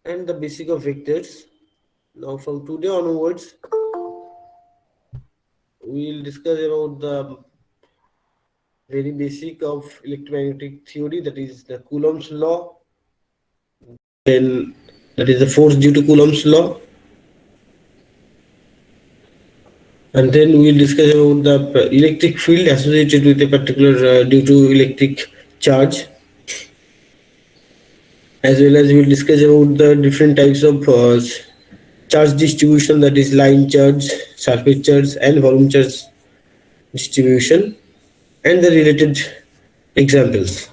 and the basic of vectors. Now from today onwards, we will discuss about the very basic of electromagnetic theory, that is the Coulomb's law, then that is the force due to Coulomb's law, and then we will discuss about the electric field associated with a particular due to electric charge, as well as we will discuss about the different types of charge distribution, that is line charge, surface charge, and volume charge distribution, and the related examples.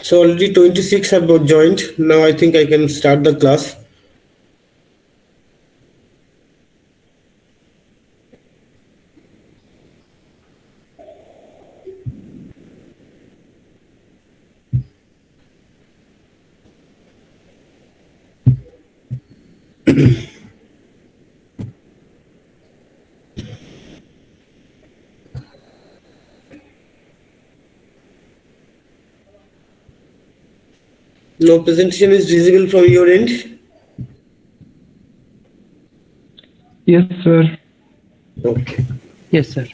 So already 26 have joined. Now I think I can start the class. No presentation is visible from your end. Yes, sir. Okay. Yes, sir.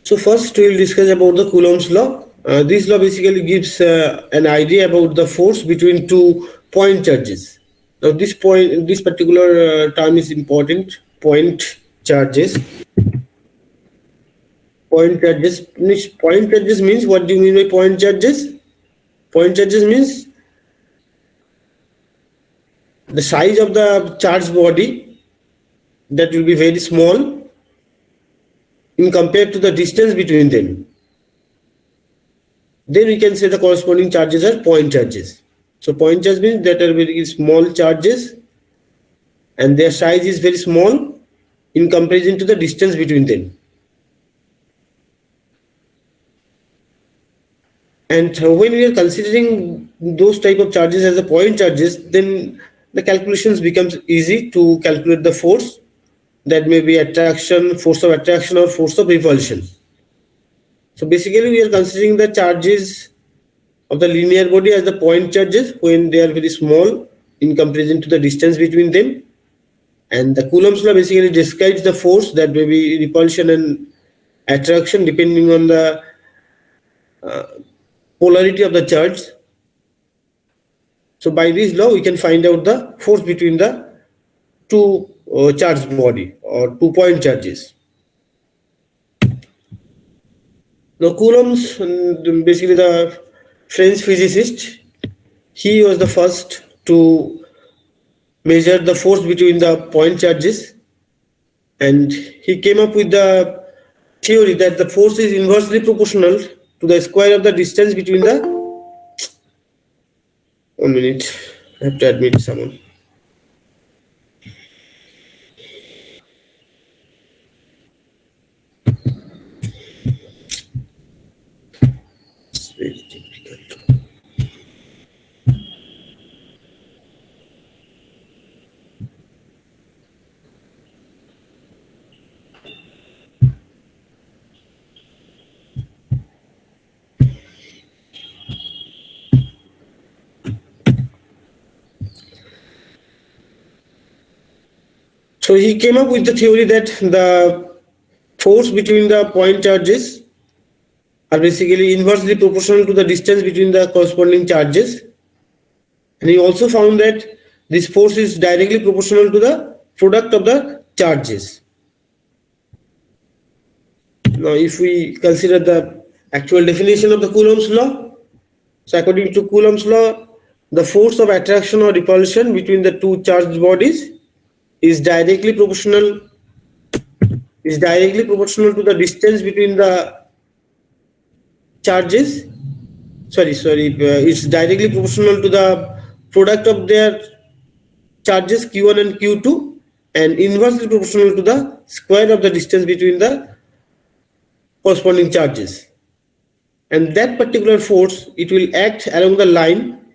So first we will discuss about the Coulomb's law. This law basically gives an idea about the force between two point charges. Now this particular term is important. Point charges. Point charges. Point charges means, what do you mean by point charges? Point charges means the size of the charged body that will be very small in compared to the distance between them. Then we can say the corresponding charges are point charges. So point charge means that are very small charges and their size is very small in comparison to the distance between them. And when we are considering those type of charges as the point charges, then the calculations becomes easy to calculate the force. That may be attraction, force of attraction, or force of repulsion. So basically we are considering the charges of the linear body as the point charges when they are very small in comparison to the distance between them. And the Coulomb's law basically describes the force, that may be repulsion and attraction depending on the polarity of the charge. So by this law we can find out the force between the two charged body or 2 point charges. Now Coulomb's, basically the French physicist, he was the first to measure the force between the point charges, and he came up with the theory that the force is inversely proportional to the square of the distance between the 1 minute, I have to admit someone. It's very difficult. So he came up with the theory that the force between the point charges are basically inversely proportional to the distance between the corresponding charges. And he also found that this force is directly proportional to the product of the charges. Now, if we consider the actual definition of the Coulomb's law, so according to Coulomb's law, the force of attraction or repulsion between the two charged bodies is directly proportional to the distance between the charges. It's directly proportional to the product of their charges q1 and q2, and inversely proportional to the square of the distance between the corresponding charges. And that particular force, it will act along the line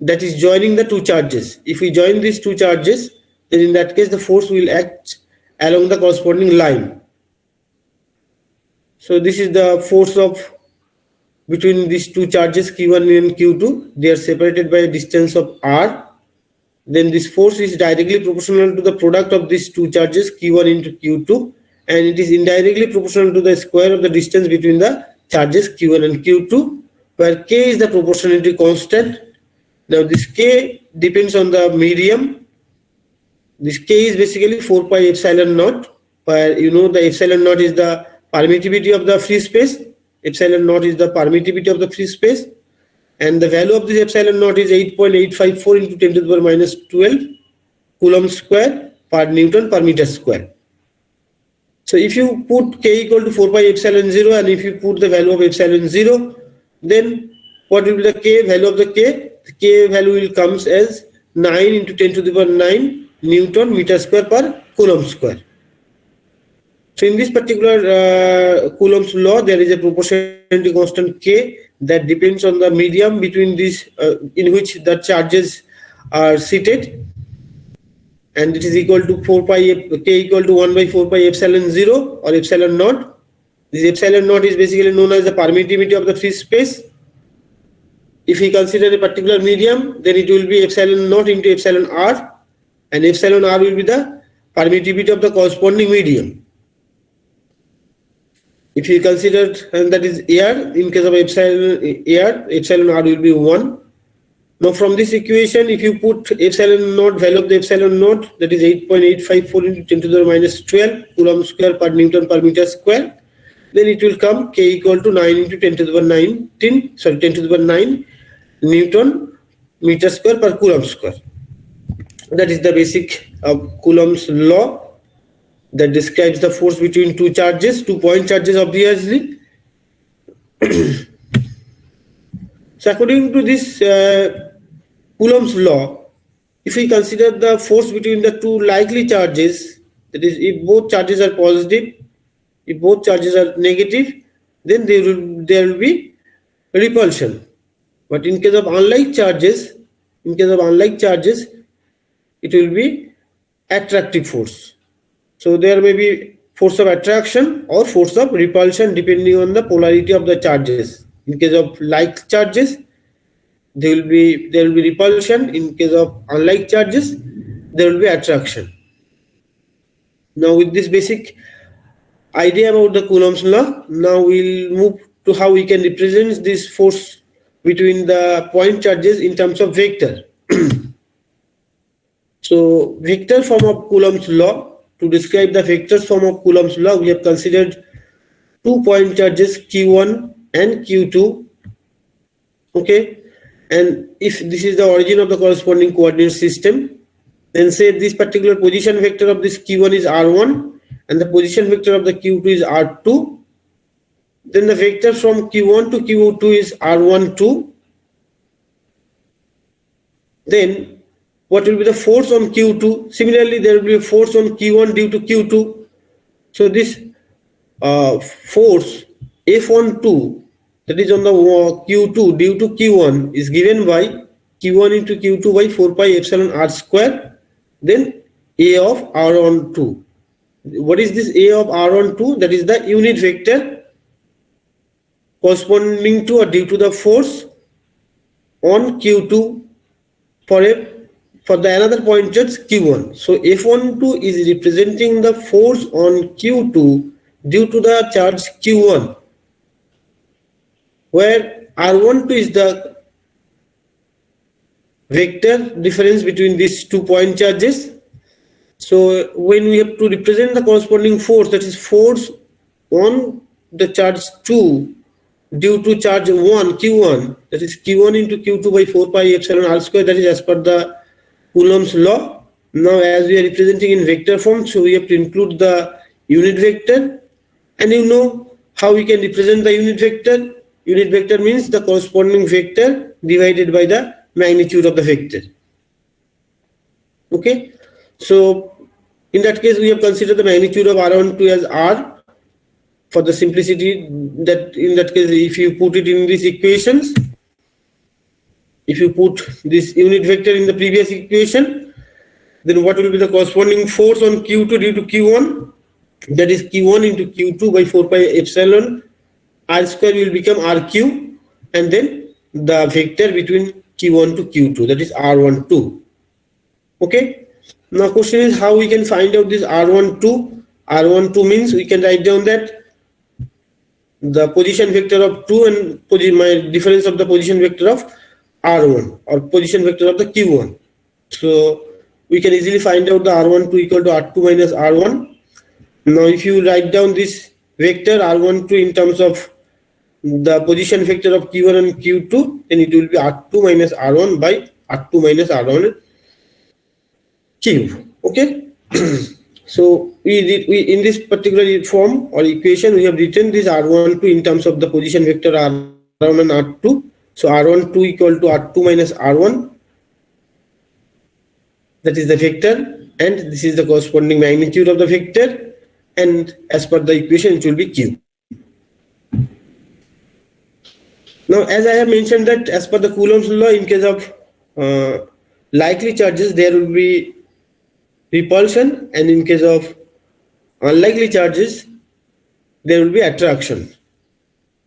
that is joining the two charges. If we join these two charges, then in that case the force will act along the corresponding line. So this is the force of between these two charges Q1 and Q2. They are separated by a distance of r. Then this force is directly proportional to the product of these two charges Q1 into Q2, and it is indirectly proportional to the square of the distance between the charges Q1 and Q2, where K is the proportionality constant. Now this K depends on the medium. This K is basically 4 pi epsilon naught, where you know the epsilon naught is the permittivity of the free space. Epsilon naught is the permittivity of the free space, and the value of this epsilon naught is 8.854 into 10 to the power minus 12 coulomb square per Newton per meter square. So if you put K equal to 4 pi epsilon 0, and if you put the value of epsilon 0, then what will be the K value of the K? The K value will comes as 9 into 10 to the power 9 Newton meter square per coulomb square. So in this particular Coulomb's law, there is a proportionality constant K that depends on the medium between these in which the charges are seated, and it is equal to 4 pi K equal to 1 by 4 pi epsilon 0 or epsilon naught. This epsilon naught is basically known as the permittivity of the free space. If we consider a particular medium, then it will be epsilon naught into epsilon r, and epsilon r will be the permittivity of the corresponding medium. If you consider, and that is air, in case of epsilon r will be 1. Now from this equation, if you put epsilon naught, value of the epsilon naught, that is 8.854 into 10 to the minus 12 coulomb square per Newton per meter square, then it will come K equal to 9 into 10 to the power 10 to the power 9 Newton meter square per coulomb square. That is the basic Coulomb's law that describes the force between two charges, 2 point charges obviously. So according to this Coulomb's law, if we consider the force between the two likely charges, that is if both charges are positive, if both charges are negative, then there will be repulsion. But in case of unlike charges, it will be attractive force. So there may be force of attraction or force of repulsion depending on the polarity of the charges. In case of like charges, there will be repulsion. In case of unlike charges, there will be attraction. Now with this basic idea about the Coulomb's law, now we'll move to how we can represent this force between the point charges in terms of vector. So vector form of Coulomb's law. To describe the vectors form of Coulomb's law, we have considered 2 point charges Q1 and Q2. Okay, and if this is the origin of the corresponding coordinate system, then say this particular position vector of this Q1 is R1 and the position vector of the Q2 is R2. Then the vector from Q1 to Q2 is R12. Then what will be the force on Q2? Similarly, there will be a force on Q1 due to Q2. So this force F12, that is on the Q2 due to Q1, is given by Q1 into Q2 by 4 pi epsilon r square, then A of R12. What is this A of R12? That is the unit vector corresponding to or due to the force on Q2 for the another point charge Q1. So F12 is representing the force on Q2 due to the charge Q1, where R12 is the vector difference between these 2 point charges. So when we have to represent the corresponding force, that is force on the charge 2 due to charge 1 Q1, that is Q1 into Q2 by 4 pi epsilon r square, that is as per the Coulomb's law. Now as we are representing in vector form, so we have to include the unit vector, and you know how we can represent the unit vector. Unit vector means the corresponding vector divided by the magnitude of the vector. Okay, so in that case we have considered the magnitude of R12 as R for the simplicity, that in that case, if you put it in these equations, if you put this unit vector in the previous equation, then what will be the corresponding force on Q2 due to Q1? That is Q1 into Q2 by 4 pi epsilon R square will become RQ, and then the vector between Q1 to Q2, that is R12. Okay. Now question is how we can find out this R12. R12 means we can write down that the position vector of 2 and my difference of the position vector of R1 or position vector of the Q1. So we can easily find out the R12 equal to R2 minus R1. Now if you write down this vector R12 in terms of the position vector of Q1 and Q2, then it will be R2 minus R1 by R2 minus R1 cube. Okay. So we in this particular form or equation we have written this R12 in terms of the position vector R1 and R2. So R12 equal to R2 minus R1, that is the vector, and this is the corresponding magnitude of the vector, and as per the equation it will be Q. Now as I have mentioned that as per the Coulomb's law, in case of likely charges there will be repulsion, and in case of unlikely charges there will be attraction.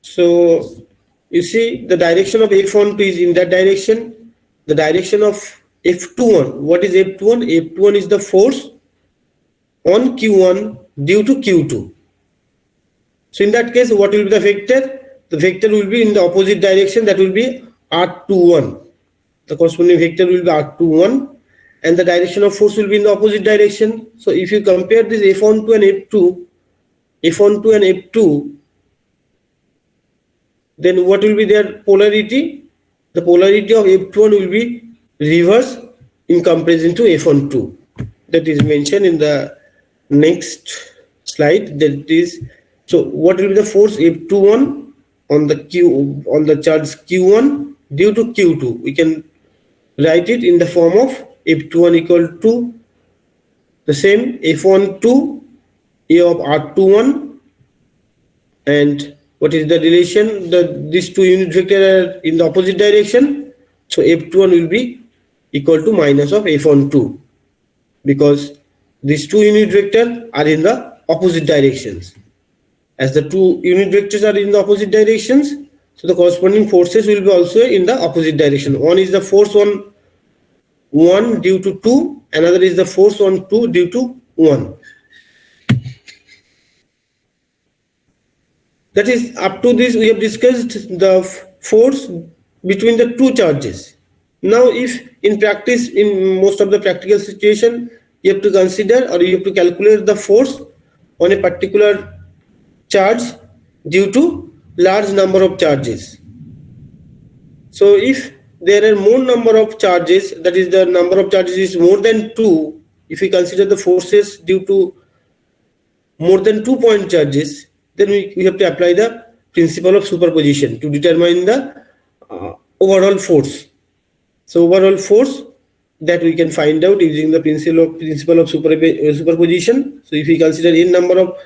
So you see the direction of F12 is in that direction. The direction of F21, what is F21? F21 is the force on Q1 due to Q2. So in that case what will be the vector? The vector will be in the opposite direction, that will be R21. The corresponding vector will be R21, and the direction of force will be in the opposite direction. So if you compare this F12 and F12 and F2, then what will be their polarity? The polarity of F21 will be reverse in comparison to F12. That is mentioned in the next slide. That is, so what will be the force F21 on the charge Q1 due to Q2? We can write it in the form of F21 equal to the same F12 A of R21, and what is the relation? These two unit vectors are in the opposite direction, so F21 will be equal to minus of F12, because these two unit vectors are in the opposite directions. As the two unit vectors are in the opposite directions, so the corresponding forces will be also in the opposite direction. One is the force on 1 due to 2, another is the force on 2 due to 1. That is, up to this we have discussed the force between the two charges. Now if in practice, in most of the practical situation, you have to consider or you have to calculate the force on a particular charge due to large number of charges. So if there are more number of charges, that is the number of charges is more than 2, if we consider the forces due to more than 2 point charges, then we have to apply the principle of superposition to determine the overall force. So overall force that we can find out using the principle of superposition. So if we consider n number of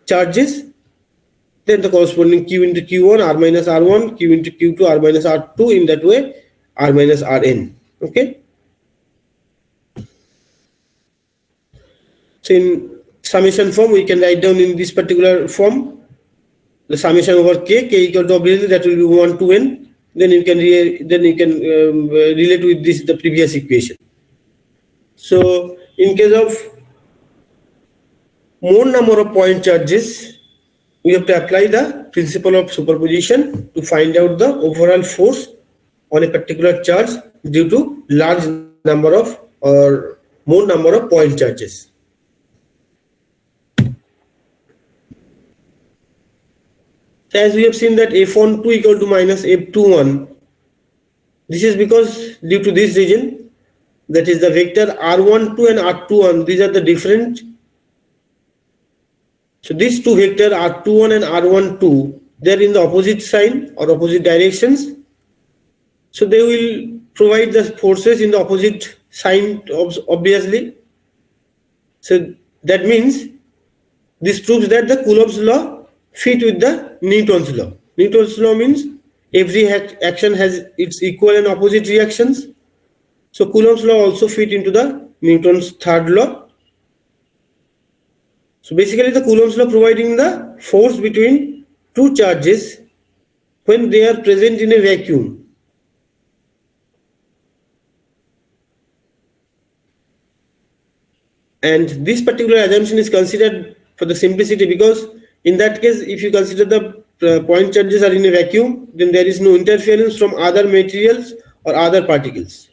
charges, then the corresponding Q into Q1 R minus R1, Q into Q2 R minus R2, in that way R minus Rn. Okay. So in summation form we can write down in this particular form the summation over k equal to obviously that will be 1 to n. Then you can relate with this the previous equation. So in case of more number of point charges, we have to apply the principle of superposition to find out the overall force on a particular charge due to large number of or more number of point charges. So as we have seen that F12 equal to minus F21, this is because due to this region, that is the vector R12 and R21, these are the different. So these two vectors R21 and R12, they are in the opposite sign or opposite directions. So they will provide the forces in the opposite sign obviously. So that means this proves that the Coulomb's law fit with the Newton's law. Newton's law means every action has its equal and opposite reactions. So Coulomb's law also fit into the Newton's third law. So basically the Coulomb's law providing the force between two charges when they are present in a vacuum. And this particular assumption is considered for the simplicity, because in that case, if you consider the point charges are in a vacuum, then there is no interference from other materials or other particles.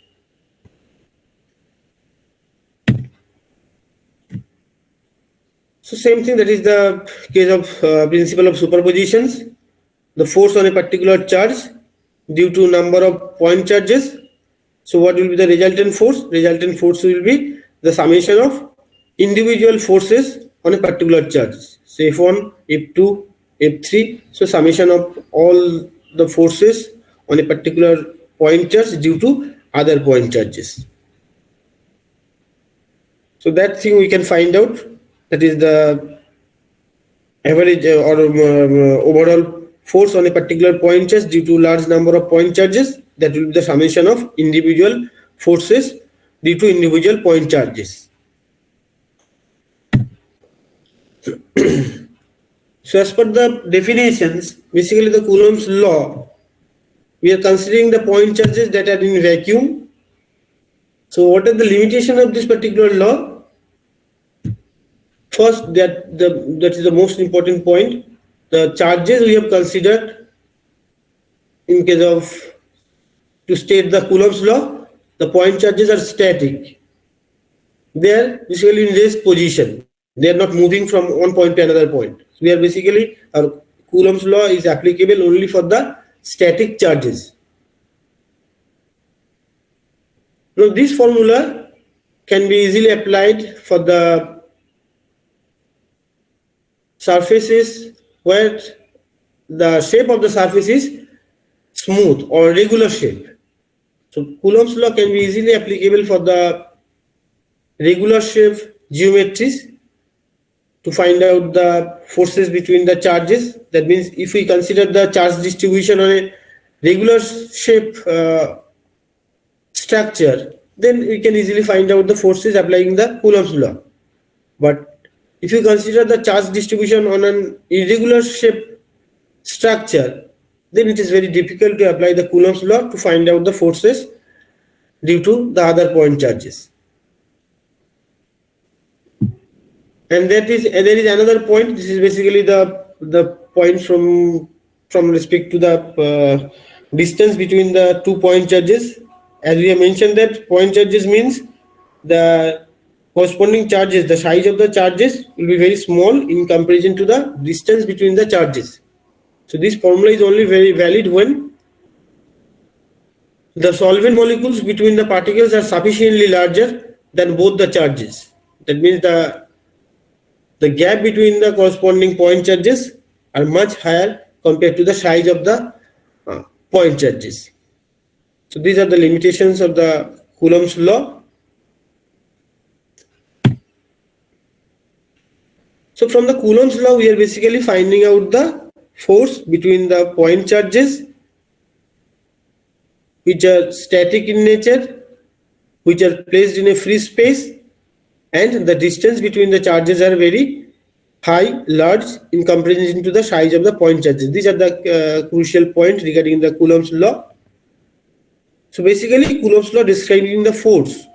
So same thing, that is the case of principle of superpositions. The force on a particular charge due to number of point charges. So what will be the resultant force? Resultant force will be the summation of individual forces on a particular charge. Say F1, F2, F3. So summation of all the forces on a particular point charge due to other point charges. So that thing we can find out. That is the average or overall force on a particular point charge due to large number of point charges. That will be the summation of individual forces due to individual point charges. So as per the definitions, basically the Coulomb's law, we are considering the point charges that are in vacuum. So what are the limitation of this particular law? First, that is the most important point. The charges we have considered in case of, to state the Coulomb's law, the point charges are static. They are basically in rest position. They are not moving from one point to another point. So we are basically, our Coulomb's law is applicable only for the static charges. Now this formula can be easily applied for the surfaces where the shape of the surface is smooth or regular shape. So Coulomb's law can be easily applicable for the regular shape geometries to find out the forces between the charges. That means if we consider the charge distribution on a regular shape structure, then we can easily find out the forces applying the Coulomb's law. But if you consider the charge distribution on an irregular shape structure, then it is very difficult to apply the Coulomb's law to find out the forces due to the other point charges. And there is another point. This is basically the point from respect to the distance between the 2 point charges. As we have mentioned, that point charges means the corresponding charges, the size of the charges will be very small in comparison to the distance between the charges. So this formula is only very valid when the solvent molecules between the particles are sufficiently larger than both the charges. That means the gap between the corresponding point charges are much higher compared to the size of the point charges. So these are the limitations of the Coulomb's law. So from the Coulomb's law, we are basically finding out the force between the point charges, which are static in nature, which are placed in a free space, and the distance between the charges are very high, large in comparison to the size of the point charges. These are the crucial points regarding the Coulomb's law. So basically Coulomb's law describing the force.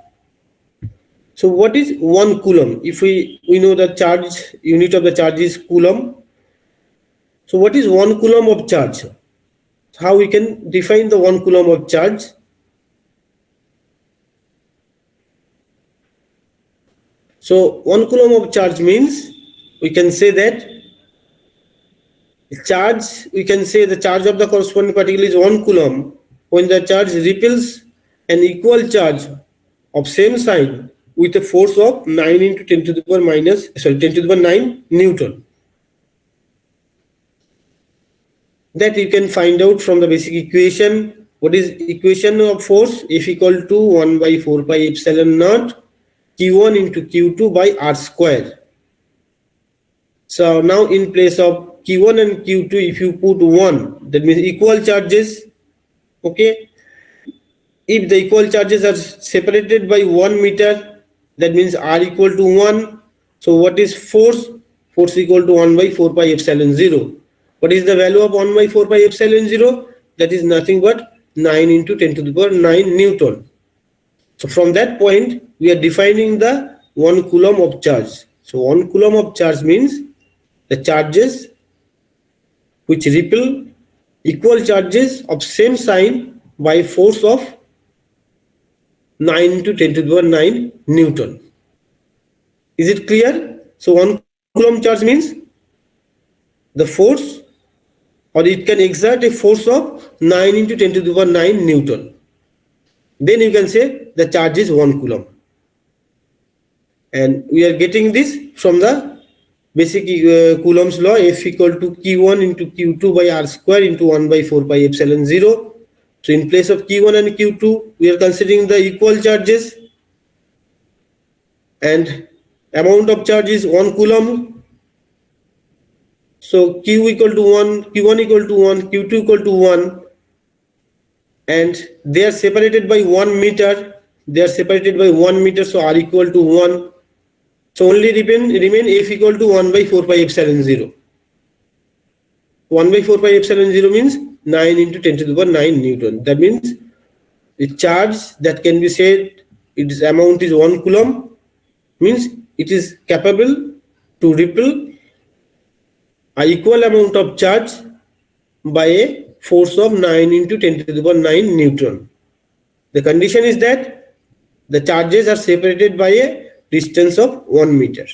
So what is 1 coulomb? If we know the charge, unit of the charge is coulomb. So what is 1 coulomb of charge? How we can define the 1 coulomb of charge? So 1 coulomb of charge means we can say that charge, we can say the charge of the corresponding particle is 1 coulomb when the charge repels an equal charge of same sign with a force of 9 into 10 to the power 9 Newton. That you can find out from the basic equation. What is equation of force? F equal to 1 by 4 pi epsilon naught Q1 into Q2 by R square. So now in place of Q1 and Q2, if you put 1, that means equal charges. Okay. If the equal charges are separated by 1 meter, that means R equal to 1. So what is force? Force equal to 1 by 4 pi epsilon 0. What is the value of 1 by 4 pi epsilon 0? That is nothing but 9 into 10 to the power 9 Newton. So from that point, we are defining the 1 coulomb of charge. So 1 coulomb of charge means the charges which repel equal charges of same sign by force of 9 into 10 to the power 9 Newton. Is it clear? So 1 coulomb charge means the force, or it can exert a force of 9 into 10 to the power 9 Newton. Then you can say the charge is 1 coulomb. And we are getting this from the basic Coulomb's law, F equal to Q1 into Q2 by R square into 1 by 4 pi epsilon 0. So in place of Q1 and Q2, we are considering the equal charges, and amount of charge is 1 coulomb. So Q equal to 1, Q1 equal to 1, Q2 equal to 1, and they are separated by 1 meter. They are separated by 1 meter, so R equal to 1. So only remain F equal to 1 by 4 pi epsilon 0. 1 by 4 pi epsilon 0 means 9 into 10 to the power 9 Newton. That means the charge that can be said its amount is 1 coulomb means it is capable to repel an equal amount of charge by a force of 9 into 10 to the power 9 Newton. The condition is that the charges are separated by a distance of 1 meter.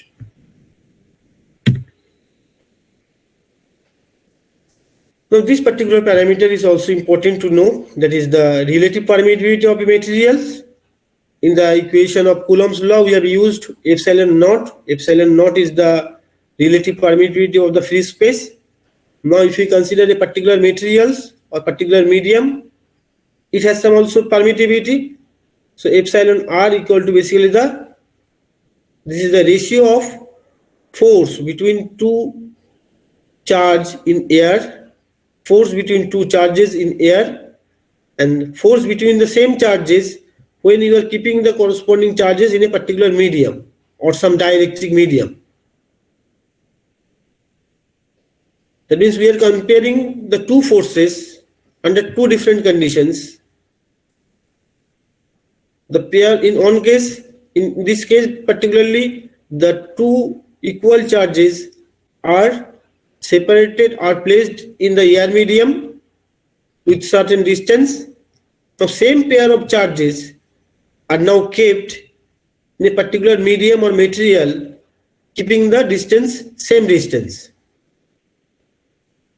Now this particular parameter is also important to know, that is the relative permittivity of materials. In the equation of Coulomb's law, we have used epsilon naught. Epsilon naught is the relative permittivity of the free space. Now if we consider a particular materials or particular medium, it has some also permittivity. So epsilon R equal to basically this is the ratio of force between two charge in air, force between two charges in air, and force between the same charges when you are keeping the corresponding charges in a particular medium or some dielectric medium. That means we are comparing the two forces under two different conditions. The pair in one case, in this case particularly, the two equal charges are separated or placed in the air medium with certain distance. The same pair of charges are now kept in a particular medium or material, keeping the distance same distance.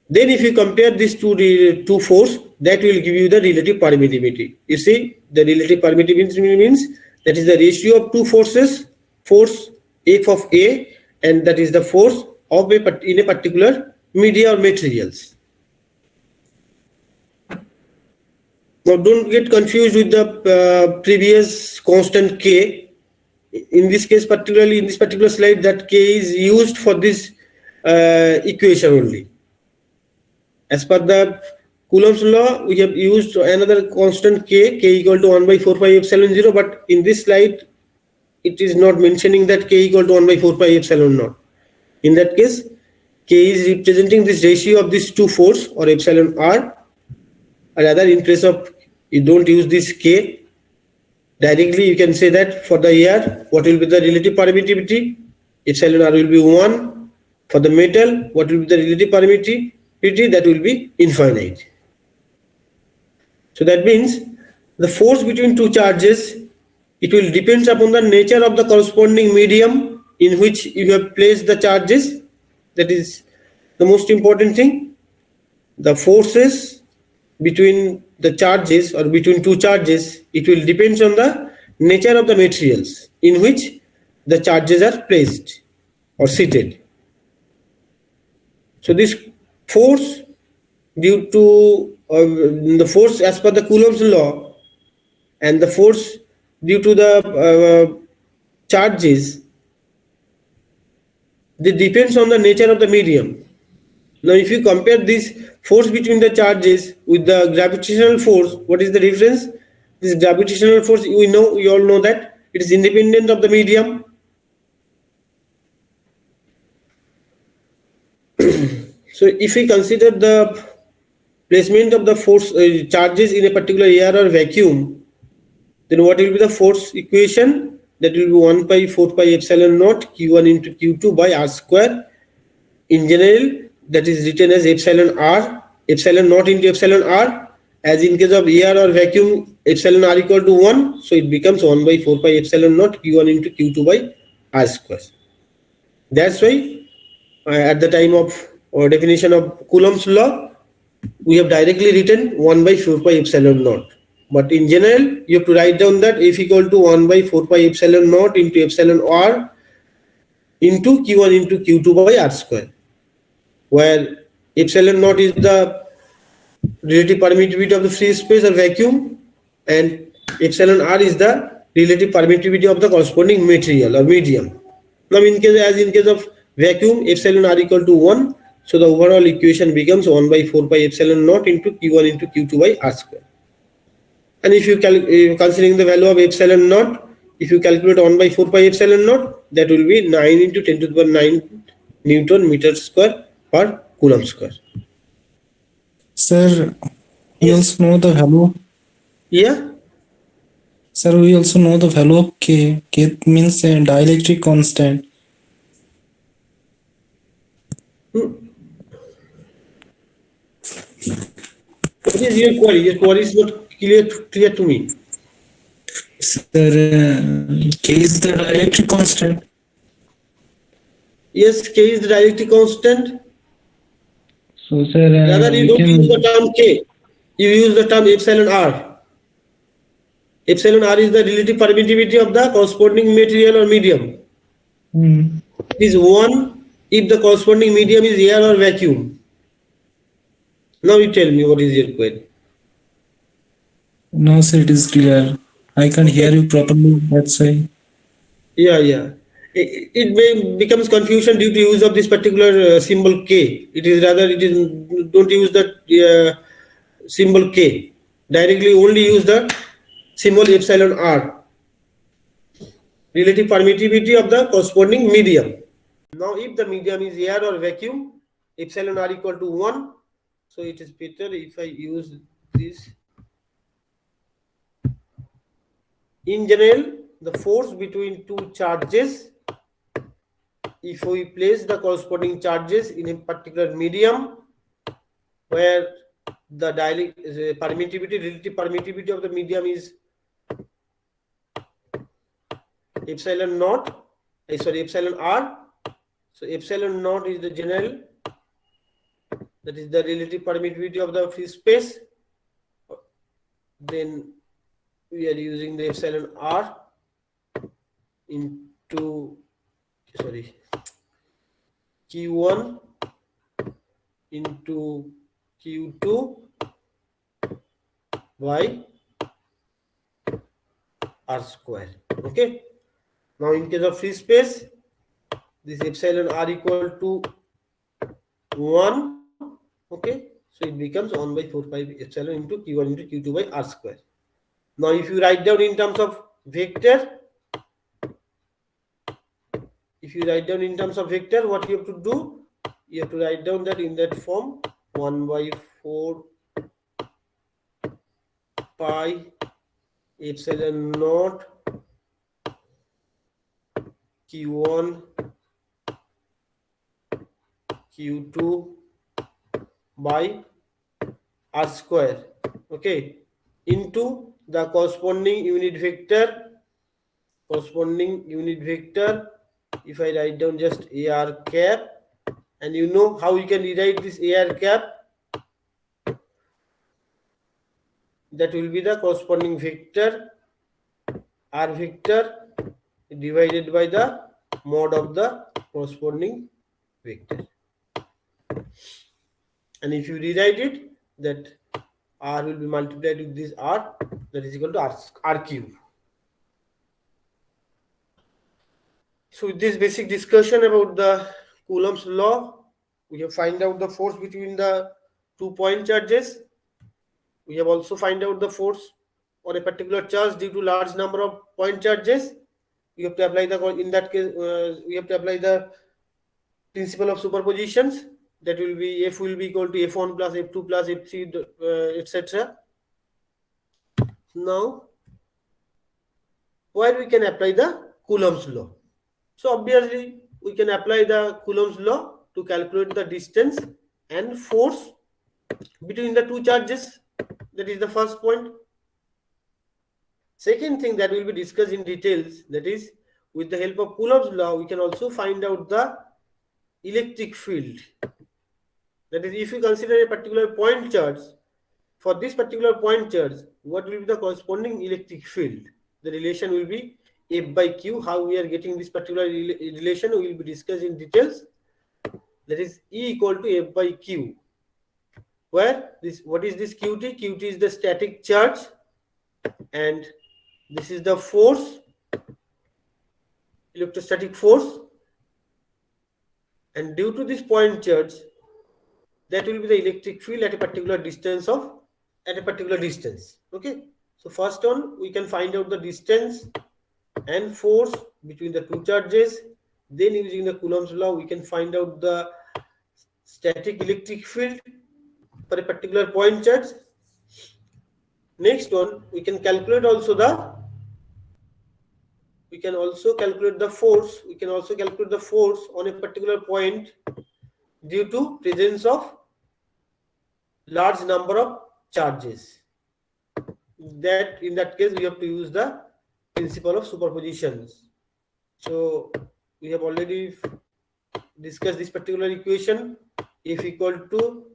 Then if you compare these two force, that will give you the relative permittivity. You see, the relative permittivity means that is the ratio of two forces, force F of A, and that is the force of in a particular media or materials. Now don't get confused with the previous constant K. In this case, particularly in this particular slide, that K is used for this equation only. As per the Coulomb's law, we have used another constant K equal to 1 by 4 pi epsilon 0, but in this slide, it is not mentioning that K equal to 1 by 4 pi epsilon naught. In that case, K is representing this ratio of these two force or epsilon R. Rather, in place of, you don't use this K, directly you can say that for the air, what will be the relative permittivity? Epsilon R will be 1. For the metal, what will be the relative permittivity? That will be infinite. So that means the force between two charges, it will depend upon the nature of the corresponding medium in which you have placed the charges. That is the most important thing. The forces between the charges or between two charges, it will depend on the nature of the materials in which the charges are placed or seated. So this force due to the force as per the Coulomb's law and the force due to the charges, it depends on the nature of the medium. Now, if you compare this force between the charges with the gravitational force, what is the difference? This gravitational force, we all know that it is independent of the medium. So, if we consider the placement of the force charges in a particular air or vacuum, then what will be the force equation? That will be 1 by 4 pi epsilon naught q1 into q2 by r square. In general, that is written as epsilon r, epsilon naught into epsilon r. As in case of air or vacuum, epsilon r equal to 1, so it becomes 1 by 4 pi epsilon naught q1 into q2 by r square. That's why at the time of definition of Coulomb's law, we have directly written 1 by 4 pi epsilon naught. But in general, you have to write down that F equal to 1 by 4 pi epsilon naught into epsilon r into q1 into q2 by r square, where epsilon naught is the relative permittivity of the free space or vacuum, and epsilon r is the relative permittivity of the corresponding material or medium. Now, in case of vacuum, epsilon r equal to 1, so the overall equation becomes 1 by 4 pi epsilon naught into q1 into q2 by r square. And if you considering the value of epsilon naught, if you calculate 1 by 4 pi epsilon naught, that will be 9 into 10 to the power 9 Newton meter square per Coulomb square. Sir, we Yes. also know the value. Yeah. Sir, we also know the value of K. K means a dielectric constant. What is your query? Your query is not clear to me. Sir, K is the dielectric constant. Yes, K is the dielectric constant. So, sir, Rather, you we don't use the can. term K. You use the term epsilon R. Epsilon R is the relative permittivity of the corresponding material or medium. It is 1 if the corresponding medium is air or vacuum. Now you tell me what is your query. No, sir, it is clear. I can't hear you properly. That's why. Yeah. It may becomes confusion due to use of this particular symbol K. It is don't use that symbol K. Directly only use the symbol epsilon R. Relative permittivity of the corresponding medium. Now, if the medium is air or vacuum, epsilon R equal to 1. So it is better if I use this. In general, the force between two charges, if we place the corresponding charges in a particular medium where the relative permittivity of the medium is epsilon R. So epsilon naught is the general, that is the relative permittivity of the free space. Then we are using the epsilon R into Q1 into Q2 by R square. Okay. Now, in case of free space, this epsilon R equal to 1. Okay. So it becomes 1 by 4 pi epsilon into Q1 into Q2 by R square. Now, if you write down in terms of vector, what you have to do? You have to write down that in that form 1 by 4 pi epsilon naught Q1 Q2 by R square, okay, into the corresponding unit vector. If I write down just AR cap, and you know how you can rewrite this AR cap, that will be the corresponding vector R vector divided by the mod of the corresponding vector. And if you rewrite it, that R will be multiplied with this R, that is equal to R cube. So with this basic discussion about the Coulomb's law, We have find out the force between the 2 point charges. We have also find out the force on a particular charge due to large number of point charges. We have to apply the in that case we have to apply the principle of superpositions. That will be F will be equal to F1 plus F2 plus F3 etc. Now where we can apply the Coulomb's law. So obviously we can apply the Coulomb's law to calculate the distance and force between the two charges. That is the first point. Second thing that will be discussed in details, that is with the help of Coulomb's law we can also find out the electric field. That is, if you consider a particular point charge, for this particular point charge, what will be the corresponding electric field? The relation will be F by Q. How we are getting this particular relation we will be discussed in details. That is E equal to F by Q. Where this, what is this Qt? Qt is the static charge, and this is the force, electrostatic force, and due to this point charge, that will be the electric field at a particular distance Okay, so first one we can find out the distance and force between the two charges. Then using the Coulomb's law we can find out the static electric field for a particular point charge. Next one we can calculate the force. We can also calculate the force on a particular point due to presence of large number of charges. That in that case we have to use the principle of superpositions. So we have already discussed this particular equation. F equal to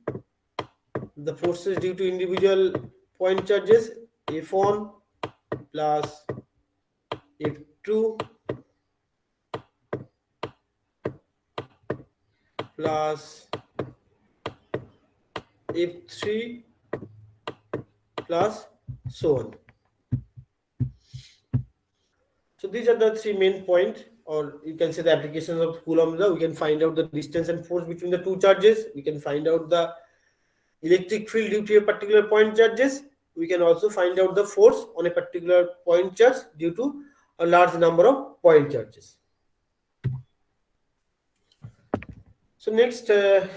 the forces due to individual point charges, F1 plus F2 plus F3 plus so on. So these are the three main points, or you can say the applications of Coulomb law. We can find out the distance and force between the two charges. We can find out the electric field due to a particular point charges. We can also find out the force on a particular point charge due to a large number of point charges. So next, the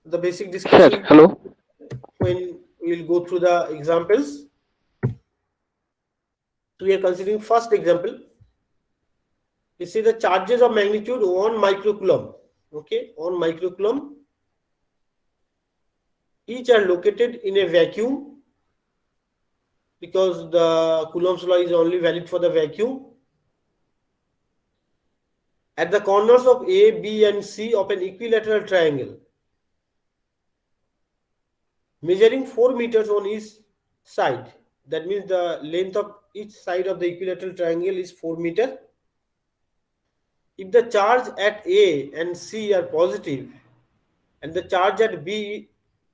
basic discussion. Sir, hello. When we will go through the examples. So we are considering first example. You see the charges of magnitude 1 microcoulomb. Okay, 1 microcoulomb. Each are located in a vacuum because the Coulomb's law is only valid for the vacuum. At the corners of A, B and C of an equilateral triangle, measuring 4 meters on each side. That means the length of each side of the equilateral triangle is 4 meters. If the charge at A and C are positive and the charge at B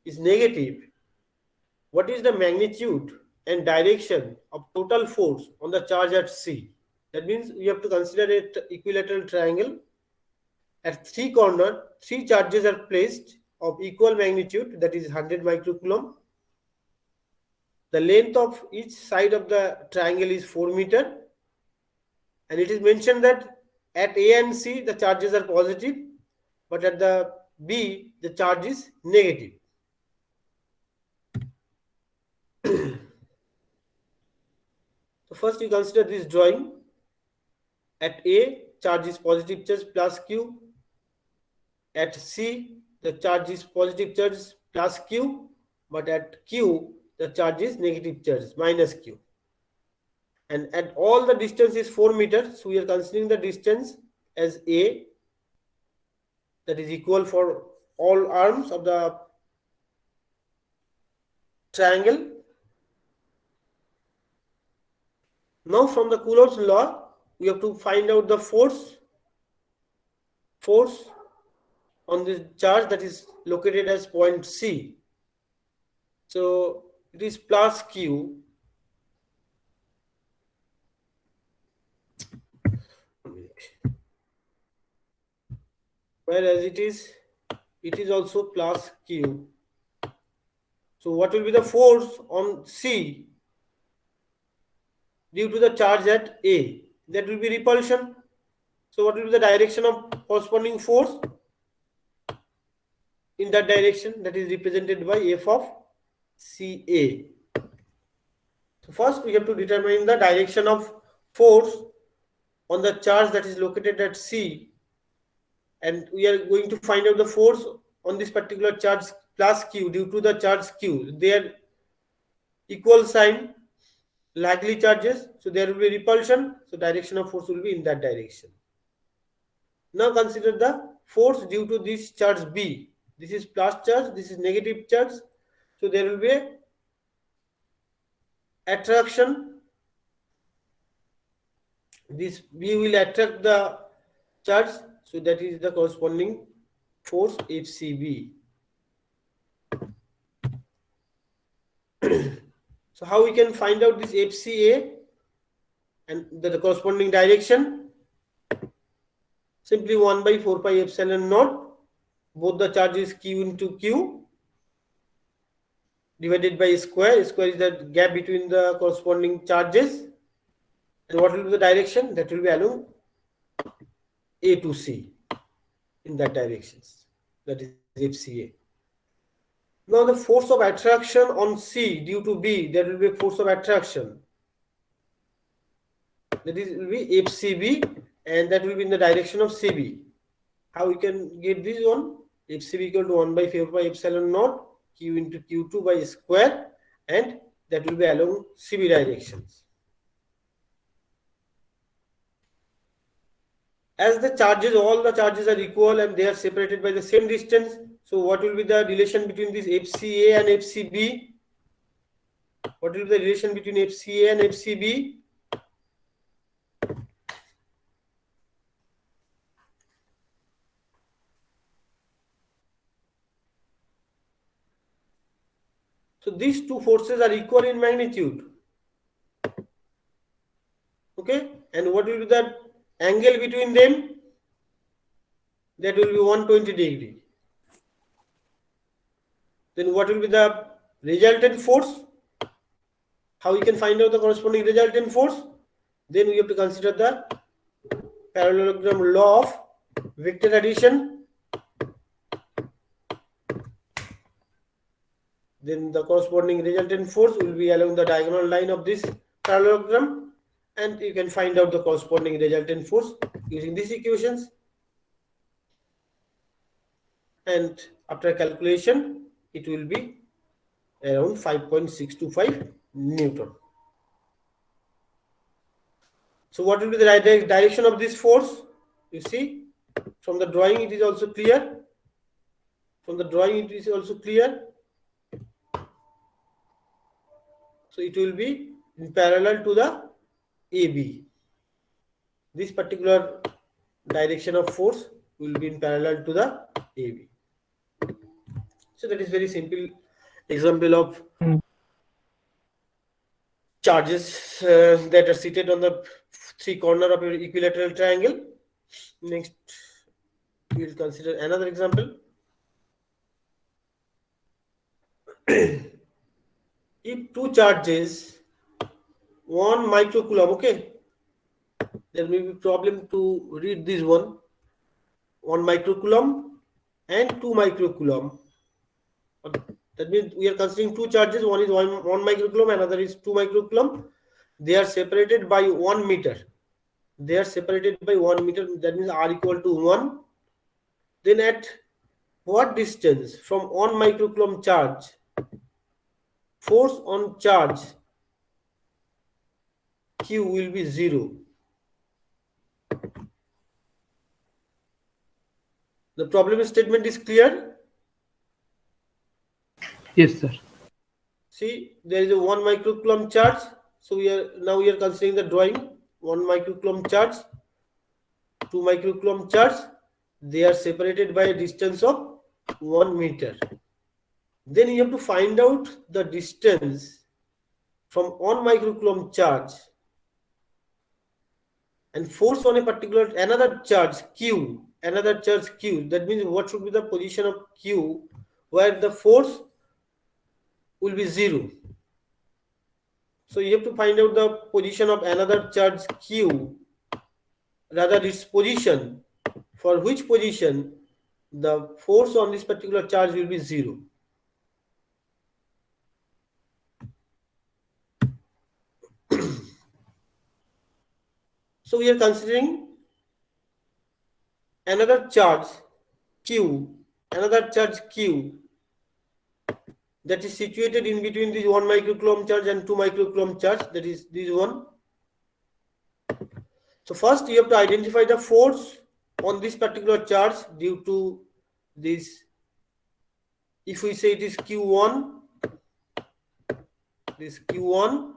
is negative, what is the magnitude and direction of total force on the charge at C? That means we have to consider an equilateral triangle. At three corners, 3 charges are placed of equal magnitude, that is 100 microcoulomb. The length of each side of the triangle is 4 meters, and it is mentioned that at A and C the charges are positive, but at the B the charge is negative. So first you consider this drawing. At A, charge is positive charge plus Q. At C, the charge is positive charge plus Q, but at Q the charge is negative charge minus Q. And at all the distance is 4 meters, so we are considering the distance as A, that is equal for all arms of the triangle. Now from the Coulomb's law, we have to find out the force on this charge that is located as point C. So it is plus Q. whereas it is also plus Q. So what will be the force on C due to the charge at A? That will be repulsion. So what will be the direction of corresponding force in that direction? That is represented by F of CA. So first we have to determine the direction of force on the charge that is located at C, and we are going to find out the force on this particular charge plus Q due to the charge Q. They are equal sign, likely charges, so there will be repulsion, so direction of force will be in that direction. Now consider the force due to this charge B. This is plus charge, this is negative charge, so there will be a attraction. This B will attract the charge, so that is the corresponding force FCB. So how we can find out this FCA and the corresponding direction? Simply 1 by 4 pi epsilon naught, both the charges Q into Q divided by square. Square is the gap between the corresponding charges. And what will be the direction? That will be along A to C in that directions. That is FCA. Now the force of attraction on C due to B, that will be a force of attraction. That is will be FCB, and that will be in the direction of CB. How we can get this one? FCB equal to 1 by 4 pi epsilon naught Q into Q2 by square, and that will be along CB directions. As the charges, all the charges are equal and they are separated by the same distance, so what will be the relation between this FCA and FCB? What will be the relation between FCA and FCB? So these two forces are equal in magnitude. Okay, and what will be the angle between them? That will be 120 degree. Then what will be the resultant force? How we can find out the corresponding resultant force? Then we have to consider the parallelogram law of vector addition. Then the corresponding resultant force will be along the diagonal line of this parallelogram, and you can find out the corresponding resultant force using these equations. And after calculation, it will be around 5.625 Newton. So what will be the direction of this force? You see, from the drawing it is also clear. From the drawing it is also clear. So it will be in parallel to the AB. This particular direction of force will be in parallel to the AB. So that is very simple example of charges that are seated on the three corner of an equilateral triangle. Next, we will consider another example. If two charges, 1 microcoulomb, okay, there may be problem to read this one. 1 microcoulomb and 2 microcoulomb. That means we are considering two charges. One is 1 microcoulomb, another is 2 microcoulomb. They are separated by 1 meter. They are separated by 1 meter. That means R equal to 1. Then at what distance from 1 microcoulomb charge, force on charge Q will be 0. The problem statement is clear. Yes, sir. See, there is a 1 microcoulomb charge. So we are considering the drawing. 1 microcoulomb charge, 2 microcoulomb charge. They are separated by a distance of 1 meter. Then you have to find out the distance from 1 microcoulomb charge and force on a particular another charge Q another charge Q. That means what should be the position of Q where the force will be 0. So you have to find out the position of another charge Q, rather its position, for which position the force on this particular charge will be 0. So we are considering another charge Q, that is situated in between this 1 microcoulomb charge and 2 microcoulomb charge, that is this one. So first you have to identify the force on this particular charge due to this. If we say it is Q1, this Q1,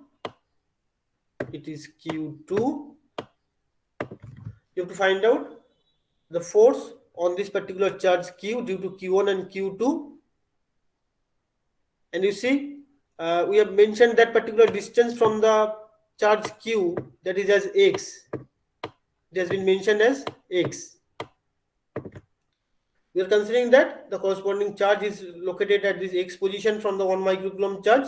it is Q2. You have to find out the force on this particular charge Q due to Q1 and Q2. And you see, we have mentioned that particular distance from the charge Q, that is as x. It has been mentioned as x. We are considering that the corresponding charge is located at this x position from the 1 microcoulomb charge.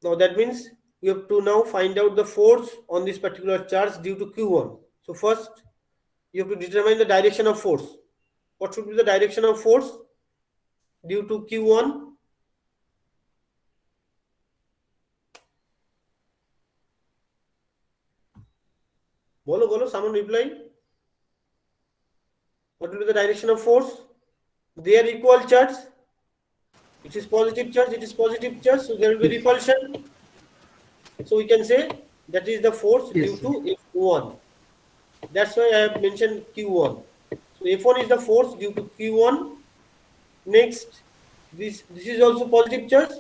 Now that means we have to now find out the force on this particular charge due to Q1. So first you have to determine the direction of force. What should be the direction of force due to Q1? Bolo, someone reply. What will be the direction of force? They are equal charge. It is positive charge, so there will be repulsion. So we can say that is the force due to F1. That's why I have mentioned Q1. So F1 is the force due to Q1. Next, this is also positive charge.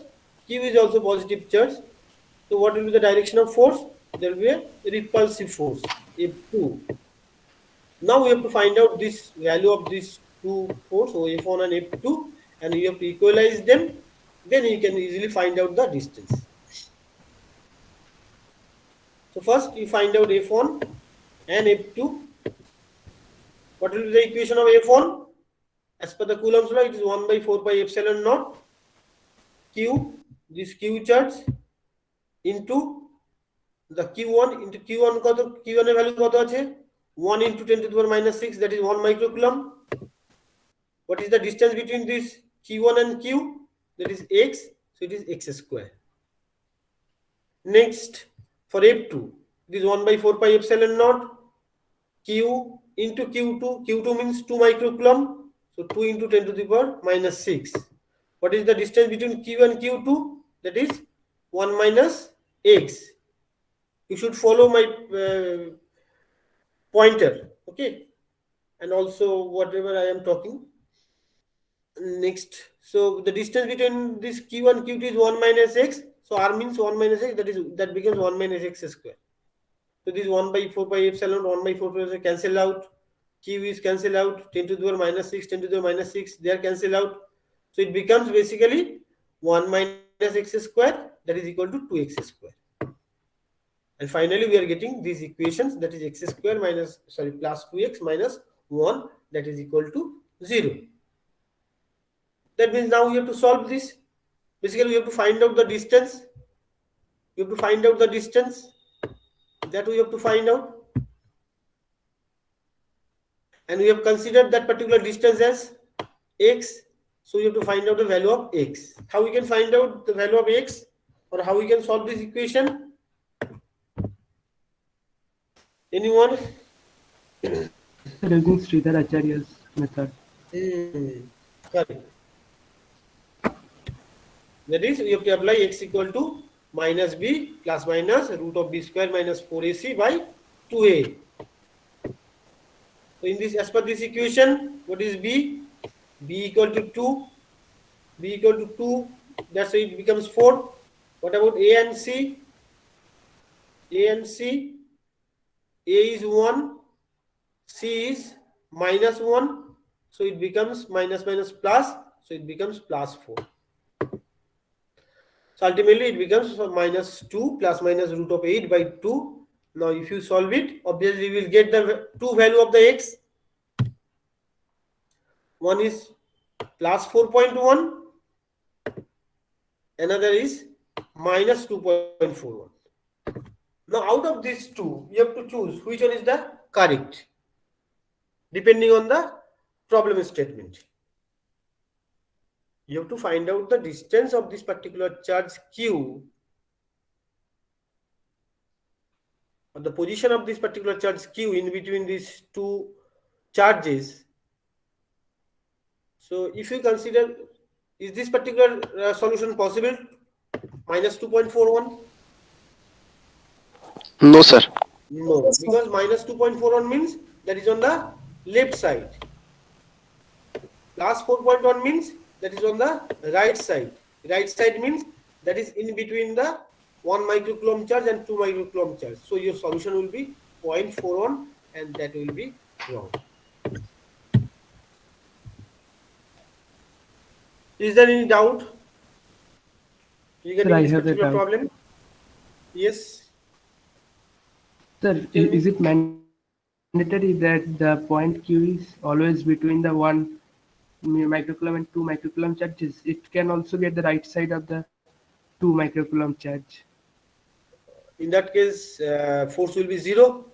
Q is also positive charge. So what will be the direction of force? There will be a repulsive force, F2. Now we have to find out this value of these two force, so F1 and F2, and you have to equalize them. Then you can easily find out the distance. So first you find out F1 and F2. What will be the equation of F1? As per the Coulomb's law, it is 1 by 4 pi epsilon naught Q, this Q charge, into the Q1 into Q1 Q1 এর value কত আছে 1 into 10 to the power minus 6, that is 1 microcoulomb. What is the distance between this Q1 and Q? That is x, so it is x square. Next, for F2, it is 1 by 4 pi epsilon naught Q into Q2. Q2 means 2 microcoulomb, so 2 into 10 to the power minus 6. What is the distance between Q and Q2? That is 1 minus x. You should follow my pointer, okay, and also whatever I am talking. Next, so the distance between this Q1 Q2 is 1 minus x, so r means 1 minus x, that becomes 1 minus x square. So this 1 by 4 pi epsilon 1 by 4 pi epsilon cancel out, Q is cancel out, 10 to the power minus 6, 10 to the power minus 6, they are cancel out, so it becomes basically 1 minus x square, that is equal to 2x square. And finally we are getting these equations, that is x square minus plus 2x minus 1, that is equal to 0. That means now we have to solve this. Basically we have to find out the distance. That we have to find out, and we have considered that particular distance as x, so we have to find out the value of x. How we can find out the value of x, or how we can solve this equation? Anyone? Using Sridhar Acharya's method. Correct. That is, we have to apply x equal to minus b plus minus root of b square minus 4ac by 2a. So in this, as per this equation, what is b? B equal to 2. That's why it becomes 4. What about a and c? A is 1, c is minus 1, so it becomes minus plus, so it becomes plus 4. So ultimately it becomes minus 2 plus minus root of 8 by 2 Now if you solve it, obviously we will get the two value of the x. One is plus 4.1, another is minus 2.41. Now out of these two, you have to choose which one is the correct, depending on the problem statement. You have to find out the distance of this particular charge q, or the position of this particular charge q in between these two charges. So if you consider, is this particular solution possible? Minus 2.41? No, sir. No, because minus 2.41 means that is on the left side. Plus 4.1 means that is on the right side. Right side means that is in between the 1 microcoulomb charge and 2 microcoulomb charge. So your solution will be 0.41 and that will be wrong. Is there any doubt regarding Sir, I this have a particular doubt. problem? Yes. Sir, Tell me. is it mandatory that the point Q is always between the 1 microcoulomb and 2 microcoulomb charges? It can also be at the right side of the 2 microcoulomb charge. In that case, force will be 0.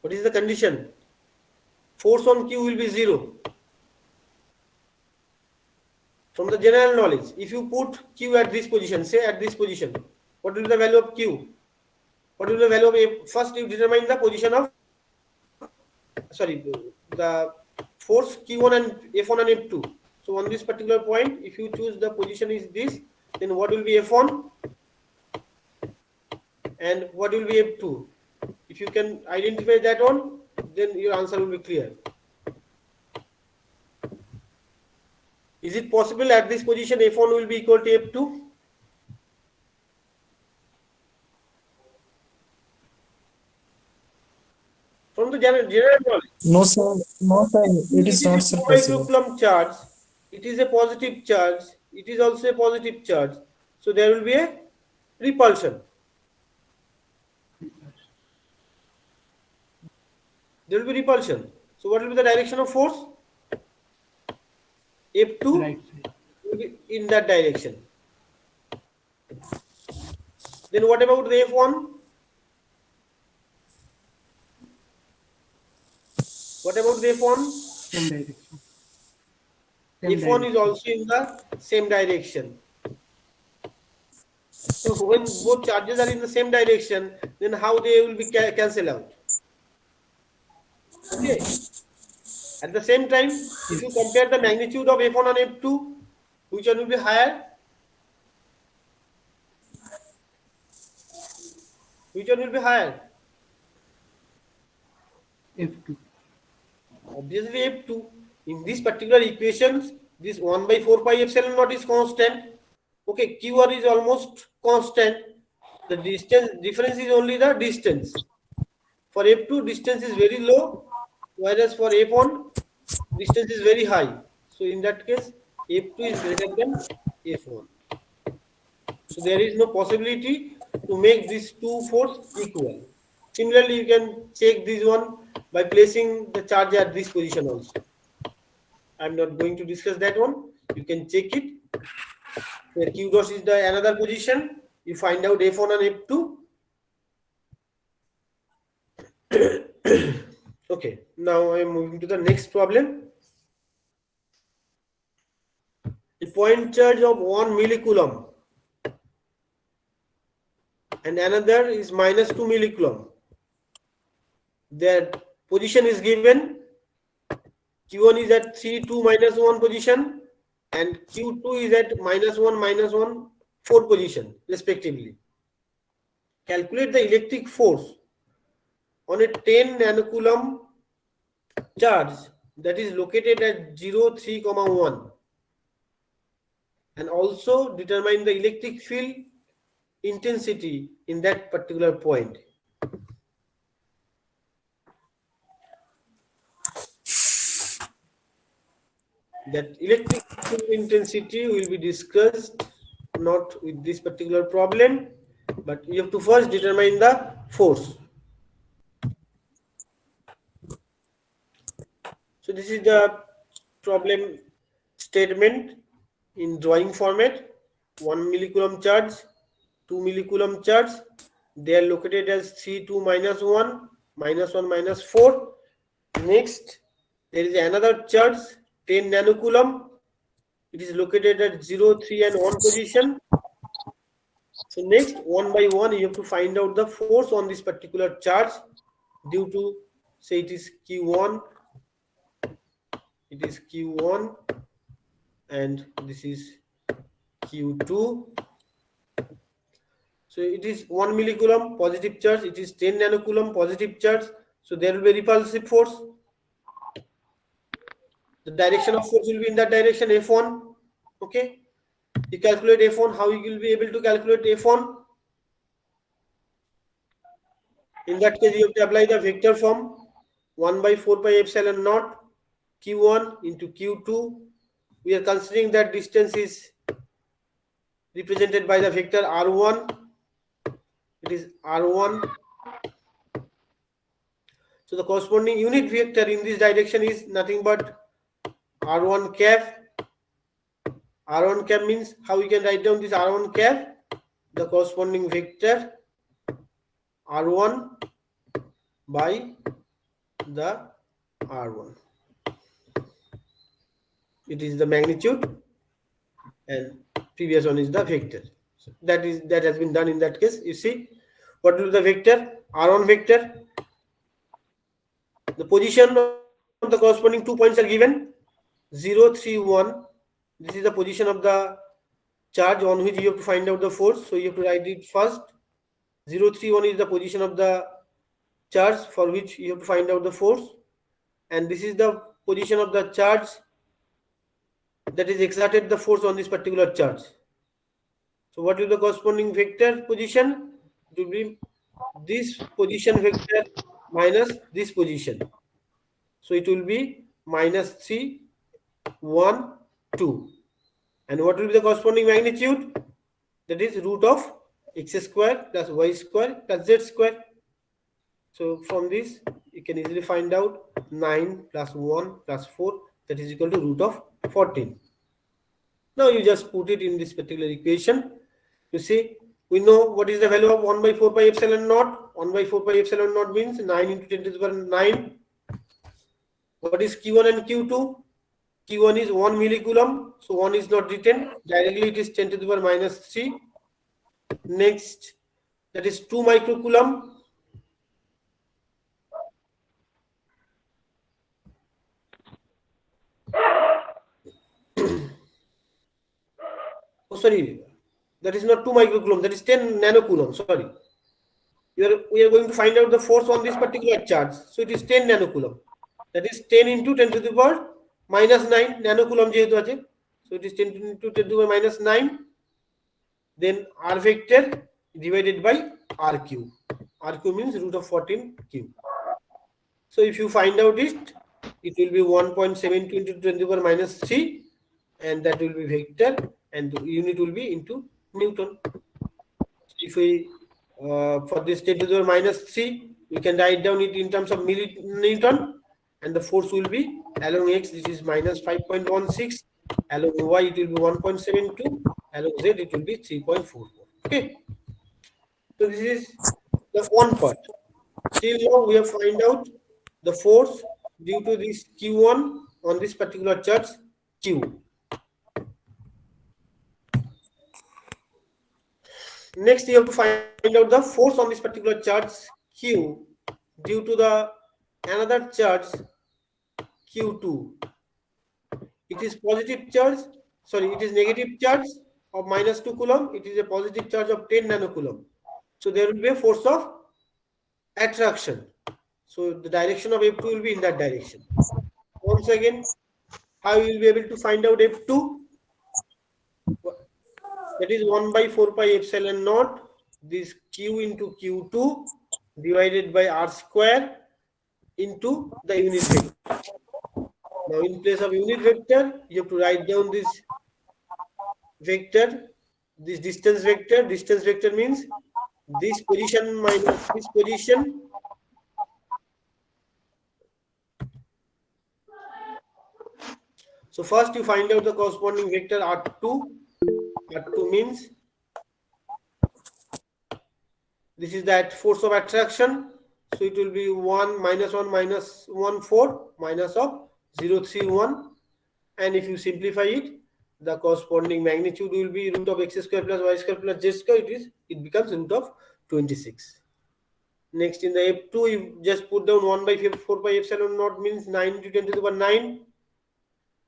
What is the condition? Force on Q will be 0. From the general knowledge, if you put Q at this position, say at this position, what will be the value of Q? What will be the value of A? First, you determine the position of, the force Q1 and F1 and F2. So on this particular point, if you choose the position is this, then what will be F1 and what will be F2? If you can identify that one, then your answer will be clear. Is it possible at this position F1 will be equal to F2? From the general knowledge, No, sir. No, sir. It is not, a sir, 2 possible. microcoulomb charge. It is a positive charge. It is also a positive charge. So there will be a repulsion. There will be repulsion. So what will be the direction of force? F2 Right side. will be in that direction. Then what about the F1? What about the F1? Same direction. F1 is also in the same direction. So when both charges are in the same direction, then how they will be cancelled out? Okay. At the same time, if you compare the magnitude of F1 and F2, which one will be higher? Which one will be higher? F2. Obviously F2. In this particular equations, this 1 by 4 pi epsilon naught is constant. Okay, QR is almost constant. The distance difference is only the distance. For F2, distance is very low, whereas for F1, distance is very high. So in that case, F2 is greater than F1. So there is no possibility to make these two forces equal. Similarly, you can check this one by placing the charge at this position also. I'm not going to discuss that one. You can check it. Where Q dot is the another position. You find out F1 and F2. Okay, now I'm moving to the next problem. A point charge of 1 millicoulomb and another is minus 2 millicoulomb. Their position is given. Q1 is at 3, 2, minus 1 position and Q2 is at minus 1, 4 position respectively. Calculate the electric force on a 10 nanocoulomb charge that is located at 0, 3, 1 and also determine the electric field intensity in that particular point. That electric field intensity will be discussed not with this particular problem. but you have to first determine the force. So this is the problem statement in drawing format. 1 millicoulomb charge, 2 millicoulomb charge. They are located as 3, 2, -1, -1, -4. Next, there is another charge, 10 nanocoulomb. It is located at 0, 3, and 1 position. So next, one by one, you have to find out the force on this particular charge due to, say, it is Q1, it is Q1, and this is Q2. So it is 1 millicoulomb positive charge, it is 10 nanocoulomb positive charge. So there will be repulsive force. The direction of force will be in that direction, F1. Okay. You calculate F1. How you will be able to calculate F1? In that case, you have to apply the vector form 1 by 4 pi epsilon naught Q1 into Q2. We are considering that distance is represented by the vector R1. It is R1. So the corresponding unit vector in this direction is nothing but R1 cap. R1 cap means how we can write down this R1 cap? The corresponding vector R1 by the R1. It is the magnitude, and previous one is the vector. So that has been done in that case. You see, what will be the vector? R1 vector. The position of the corresponding 2 points are given 0, 3, 1. This is the position of the charge on which you have to find out the force. So you have to write it first. 0, 3, 1 is the position of the charge for which you have to find out the force. And this is the position of the charge that is exerted the force on this particular charge. So what will the corresponding vector position? It will be this position vector minus this position. So it will be -3, 1, 2. And what will be the corresponding magnitude? That is root of x square plus y square plus z square. So from this, you can easily find out 9 plus 1 plus 4, that is equal to root of 14. Now you just put it in this particular equation. You see, we know what is the value of 1 by 4 pi epsilon naught. 1 by 4 pi epsilon naught means 9 into 10 to the power 9. What is Q1 and Q2? Q1 is 1 millicoulomb. So 1 is not written. Directly it is 10 to the power -3. Next, that is 2 microcoulomb. Oh, sorry, that is not 2 microcoulomb, that is 10 nanocoulomb. Sorry. We are going to find out the force on this particular charge. So it is 10 nanocoulomb. That is 10 into 10 to the power -9 nanocoulomb. So it is 10 into 10 to the power -9. Then R vector divided by RQ. RQ means root of 14 Q. So if you find out it, it will be 1.72 into 10 to the power -3, and that will be vector, and the unit will be into Newton. If we for this 10 to the power -3, we can write down it in terms of millinewton, and the force will be along x, this is -5.16, along y it will be 1.72, along z it will be 3.44. Okay, so this is the one part. Till now we have find out the force due to this Q1 on this particular charge Q. Next, you have to find out the force on this particular charge Q due to the another charge Q2. It is positive charge, sorry, it is negative charge of -2 coulomb. It is a positive charge of 10 nanocoulomb. So there will be a force of attraction. So the direction of F2 will be in that direction. Once again, how you will be able to find out F2? That is 1 by 4 pi epsilon naught, this Q into Q2 divided by R square into the unit vector. Now in place of unit vector, you have to write down this vector, this distance vector. Distance vector means this position minus this position. So first you find out the corresponding vector R2. R2 means this is that force of attraction. So it will be 1 minus 1 4 minus of 0 3 1. And if you simplify it, the corresponding magnitude will be root of x square plus y square plus z square. It becomes root of 26. Next, in the F2, you just put down 1 by 4 by epsilon naught means 9 into 10 to the power 9.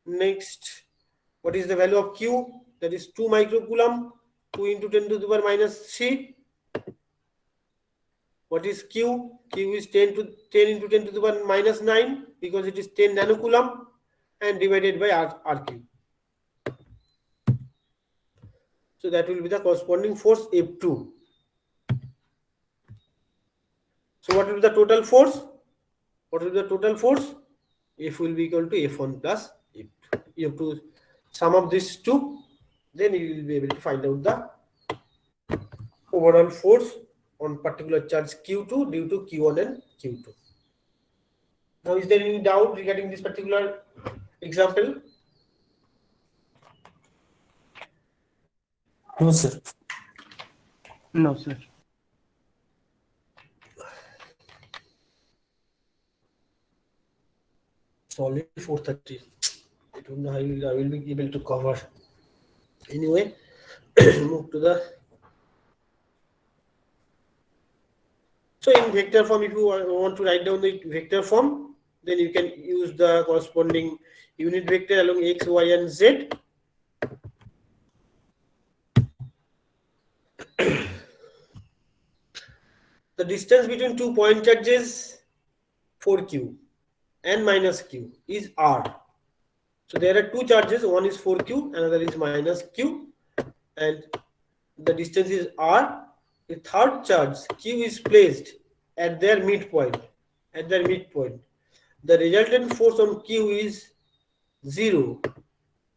Next, what is the value of Q? That is 2 microcoulomb. 2 into 10 to the power minus 3. What is Q? Q is 10 into 10 to the power minus 9 because it is 10 nanocoulomb and divided by RQ. So that will be the corresponding force F2. So what will be the total force? What will be the total force? F will be equal to F1 plus F2. You have to sum up these two, then you will be able to find out the overall force on particular charge Q2 due to Q1 and Q2. Now, is there any doubt regarding this particular example? No, sir. No, sir. It's only 4:30. I don't know how I will be able to cover. Anyway, move to the. So in vector form, if you want to write down the vector form, then you can use the corresponding unit vector along x, y, and z. The distance between 2 point charges 4q and minus q is r. So there are two charges, one is 4q, another is minus q, and the distance is r. The third charge q is placed at their midpoint. The resultant force on q is 0.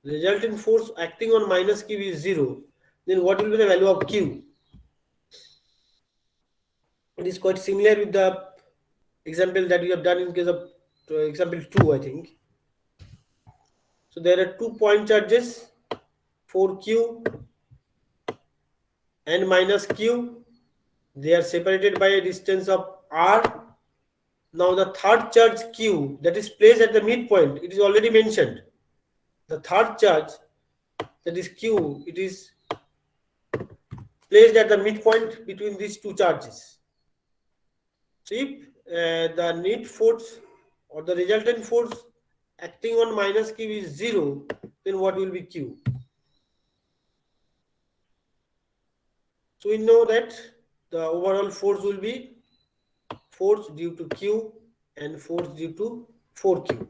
The resultant force acting on minus q is 0. Then what will be the value of q? It is quite similar with the example that we have done in case of example 2, I think. So there are 2 point charges, 4q and minus q. They are separated by a distance of r. Now the third charge q that is placed at the midpoint, it is already mentioned. The third charge, that is q, it is placed at the midpoint between these two charges. So if the net force or the resultant force acting on minus q is 0, then what will be q? So we know that the overall force will be force due to q and force due to 4q.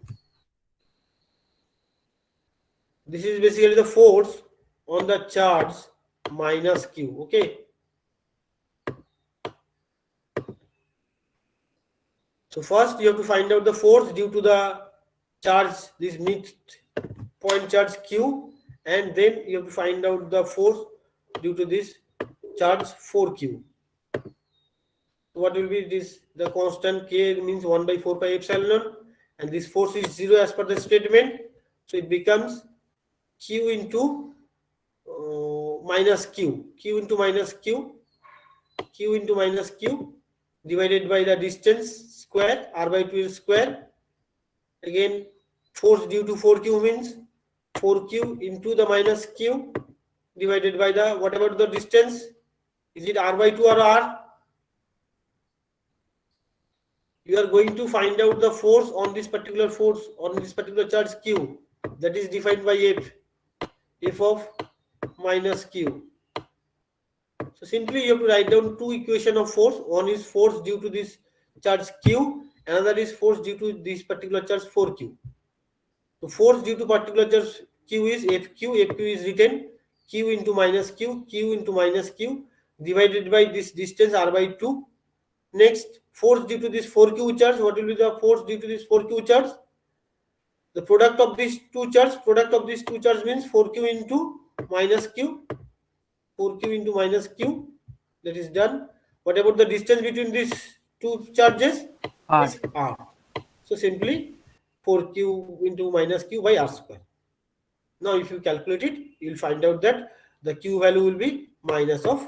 This is basically the force on the charge minus q. Okay. So first you have to find out the force due to the charge, this mid-point charge q, and then you have to find out the force due to this charge 4q. What will be this? The constant k means 1 by 4 pi epsilon, and this force is 0 as per the statement. So it becomes q into minus q, q into minus q, q into minus q divided by the distance square, r by 2 square. Again, force due to 4q means 4q into the minus q divided by the whatever the distance. Is it r by 2 or r? You are going to find out the force on this particular charge q, that is defined by f of minus q. So simply you have to write down two equations of force. One is force due to this charge q, another is force due to this particular charge 4q. So force due to particular charge q is fq is written q into minus q, q into minus q divided by this distance r by 2. Next, force due to this 4q charge. What will be the force due to this 4q charge? The product of these two charge means 4q into minus q. 4q into minus q, that is done. What about the distance between these two charges? R. Is r. So simply 4q into minus q by r square. Now if you calculate it, you will find out that the q value will be minus of.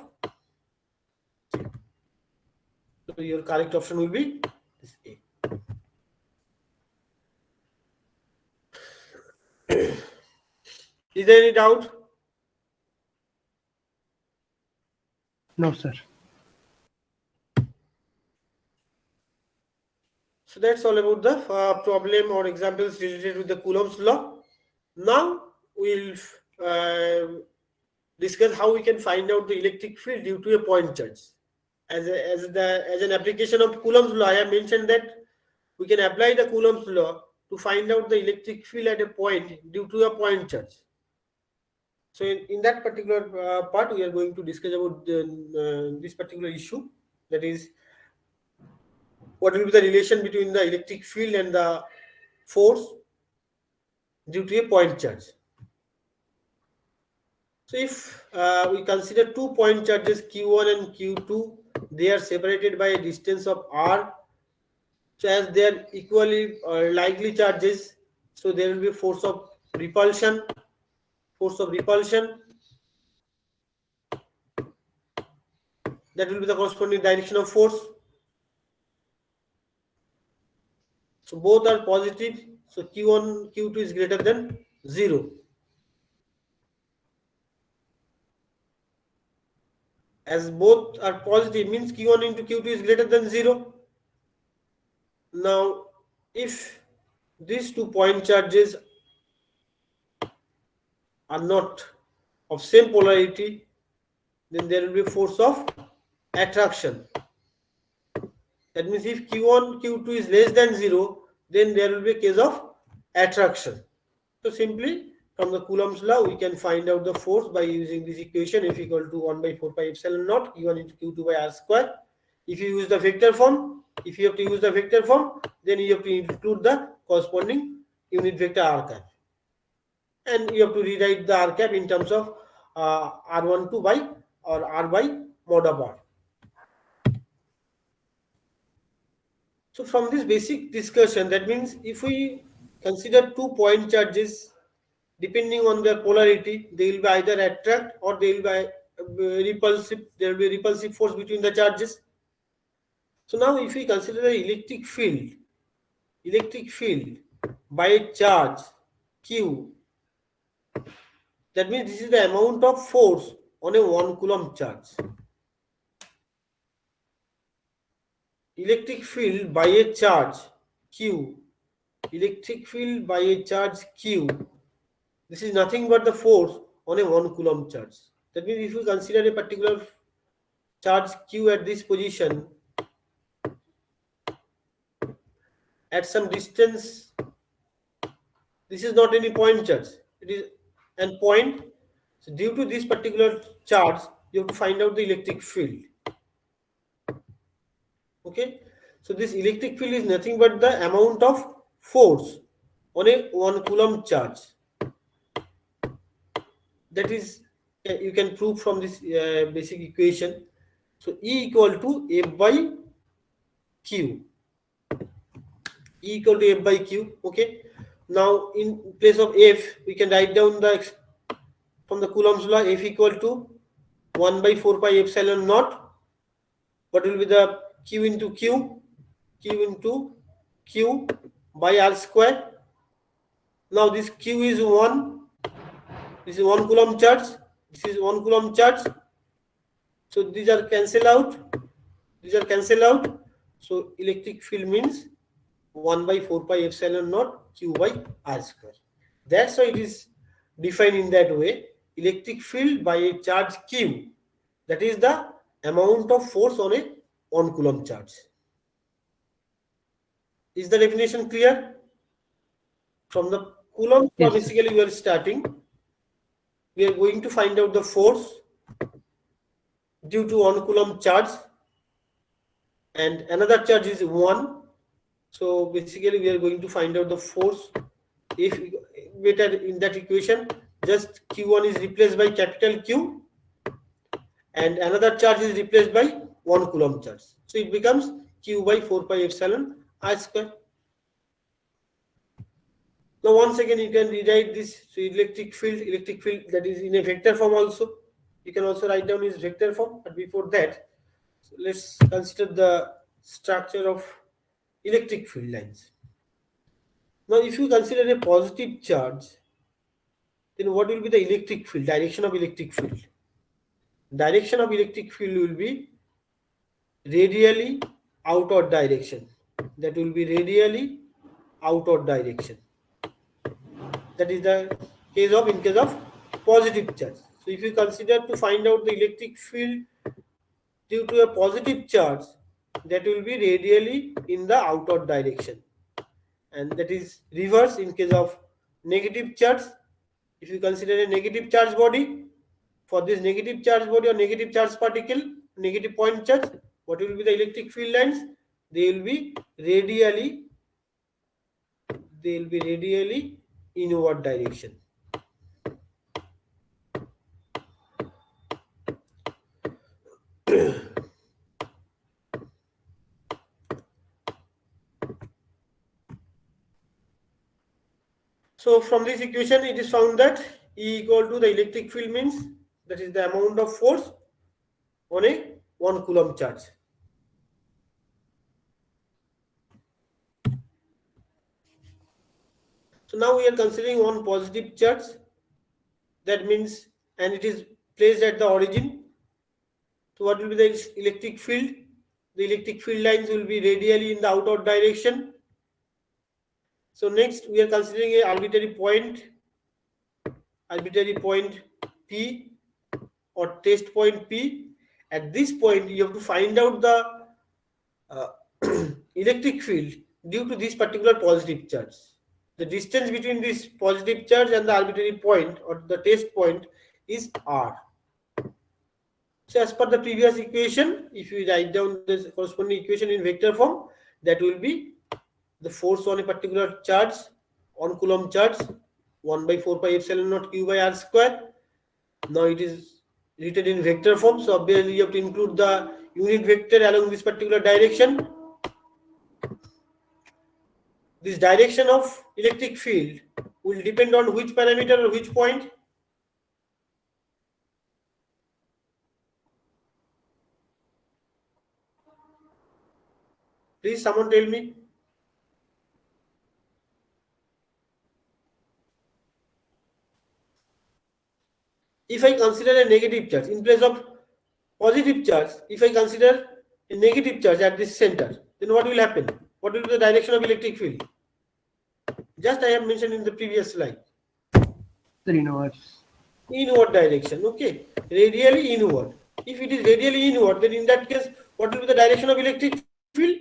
So your correct option will be this A. Is there any doubt? No, sir. So that's all about the problem or examples related with the Coulomb's law. Now we'll discuss how we can find out the electric field due to a point charge. As an application of Coulomb's law, I have mentioned that we can apply the Coulomb's law to find out the electric field at a point due to a point charge. So in that particular part, we are going to discuss about this particular issue, that is, what will be the relation between the electric field and the force due to a point charge. So if we consider 2 point charges Q1 and Q2, they are separated by a distance of r. So as they are equally likely charges, so there will be force of repulsion. That will be the corresponding direction of force. So both are positive. So Q1, Q2 is greater than 0. As both are positive, means Q1 into Q2 is greater than 0. Now, if these 2 point charges are not of same polarity, then there will be force of attraction. That means if Q1, Q2 is less than 0, then there will be a case of attraction. So simply from the Coulomb's law, we can find out the force by using this equation, F equal to 1 by 4 pi epsilon naught Q1 into Q2 by r square. If you use the vector form, then you have to include the corresponding unit vector r cap. And you have to rewrite the r cap in terms of r12 by or r by mod of r. So from this basic discussion, that means if we consider 2 point charges, depending on their polarity, they will be either attract or they will be repulsive. There will be repulsive force between the charges. So now if we consider the electric field by a charge Q, that means this is the amount of force on a 1 coulomb charge. Electric field by a charge Q. This is nothing but the force on a 1 coulomb charge. That means if you consider a particular charge Q at this position at some distance, this is not any point charge, it is an point. So due to this particular charge, you have to find out the electric field. Okay, so this electric field is nothing but the amount of force on a 1 coulomb charge. That is, you can prove from this basic equation. So E equal to F by Q. Okay, now in place of F, we can write down from the Coulomb's law, F equal to 1 by 4 pi epsilon naught. What will be the Q into Q by r square. Now this Q is 1. This is 1 coulomb charge. So these are cancelled out. So electric field means 1 by 4 pi epsilon naught Q by r square. That's why it is defined in that way. Electric field by a charge Q, that is the amount of force on a 1 coulomb charge. Is the definition clear? From the Coulomb, Yes, basically we are starting. We are going to find out the force due to 1 coulomb charge, and another charge is 1. So basically we are going to find out the force. If better in that equation, just Q1 is replaced by capital Q and another charge is replaced by 1 coulomb charge. So it becomes Q by 4 pi epsilon I square. Now once again you can rewrite this. So electric field that is in a vector form also. You can also write down its vector form. But before that, so let's consider the structure of electric field lines. Now if you consider a positive charge, then what will be the electric field, direction of electric field? Direction of electric field will be radially outward direction. That will be radially outward direction. That is the case of in case of positive charge. So if you consider to find out the electric field due to a positive charge, that will be radially in the outward direction, and that is reverse in case of negative charge. If you consider a negative charge body, for this negative charge body or negative charge particle, negative point charge, what will be the electric field lines? They will be radially inward direction. So from this equation it is found that E equal to the electric field means that is the amount of force on a 1 coulomb charge. So now we are considering one positive charge, that means, and it is placed at the origin. So what will be the electric field? The electric field lines will be radially in the outward direction. So next we are considering a arbitrary point P or test point P. At this point you have to find out the electric field due to this particular positive charge. The distance between this positive charge and the arbitrary point or the test point is r. So as per the previous equation, if you write down this corresponding equation in vector form, that will be the force on a particular charge, 1 coulomb charge, 1 by 4 pi epsilon naught q by r square. Now it is written in vector form, so obviously you have to include the unit vector along this particular direction. This direction of electric field will depend on which parameter or which point? Please someone tell me. If I consider a negative charge in place of positive charge, if I consider a negative charge at this center, then what will happen? What will be the direction of electric field? Just I have mentioned in the previous slide. The inverse. Inward direction, okay. Radially inward. If it is radially inward, then in that case, what will be the direction of electric field?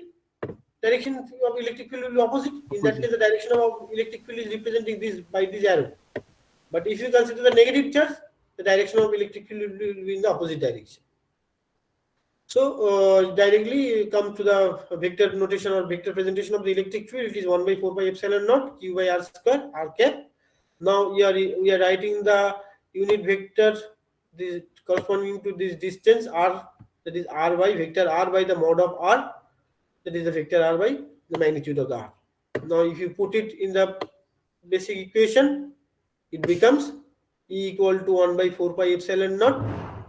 Direction of electric field will be opposite. In that case, the direction of electric field is representing this by this arrow. But if you consider the negative charge, the direction of electric field will be in the opposite direction. So directly come to the vector notation or vector presentation of the electric field. It is 1 by 4 pi epsilon naught q by r square r cap. Now we are writing the unit vector this corresponding to this distance r, that is r by vector r by the mod of r, that is the vector r by the magnitude of the r. Now if you put it in the basic equation, it becomes E equal to 1 by 4 pi epsilon naught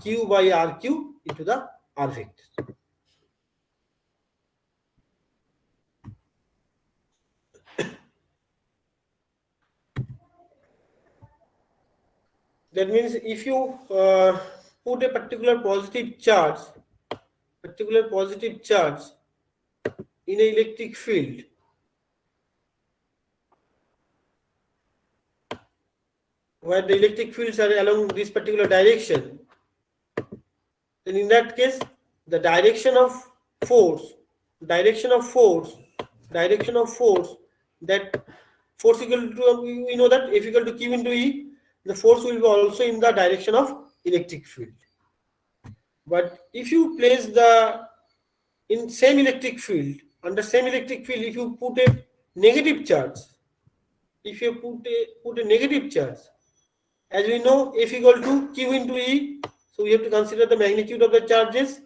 q by rq into the r vector. That means if you put a particular positive charge in an electric field, where the electric fields are along this particular direction, then in that case the direction of force, that force equal to, we know that F equal to Q into E, the force will be also in the direction of electric field. But if you place the in same electric field, under same electric field, if you put a negative charge, as we know F equal to Q into E, so we have to consider the magnitude of the charges.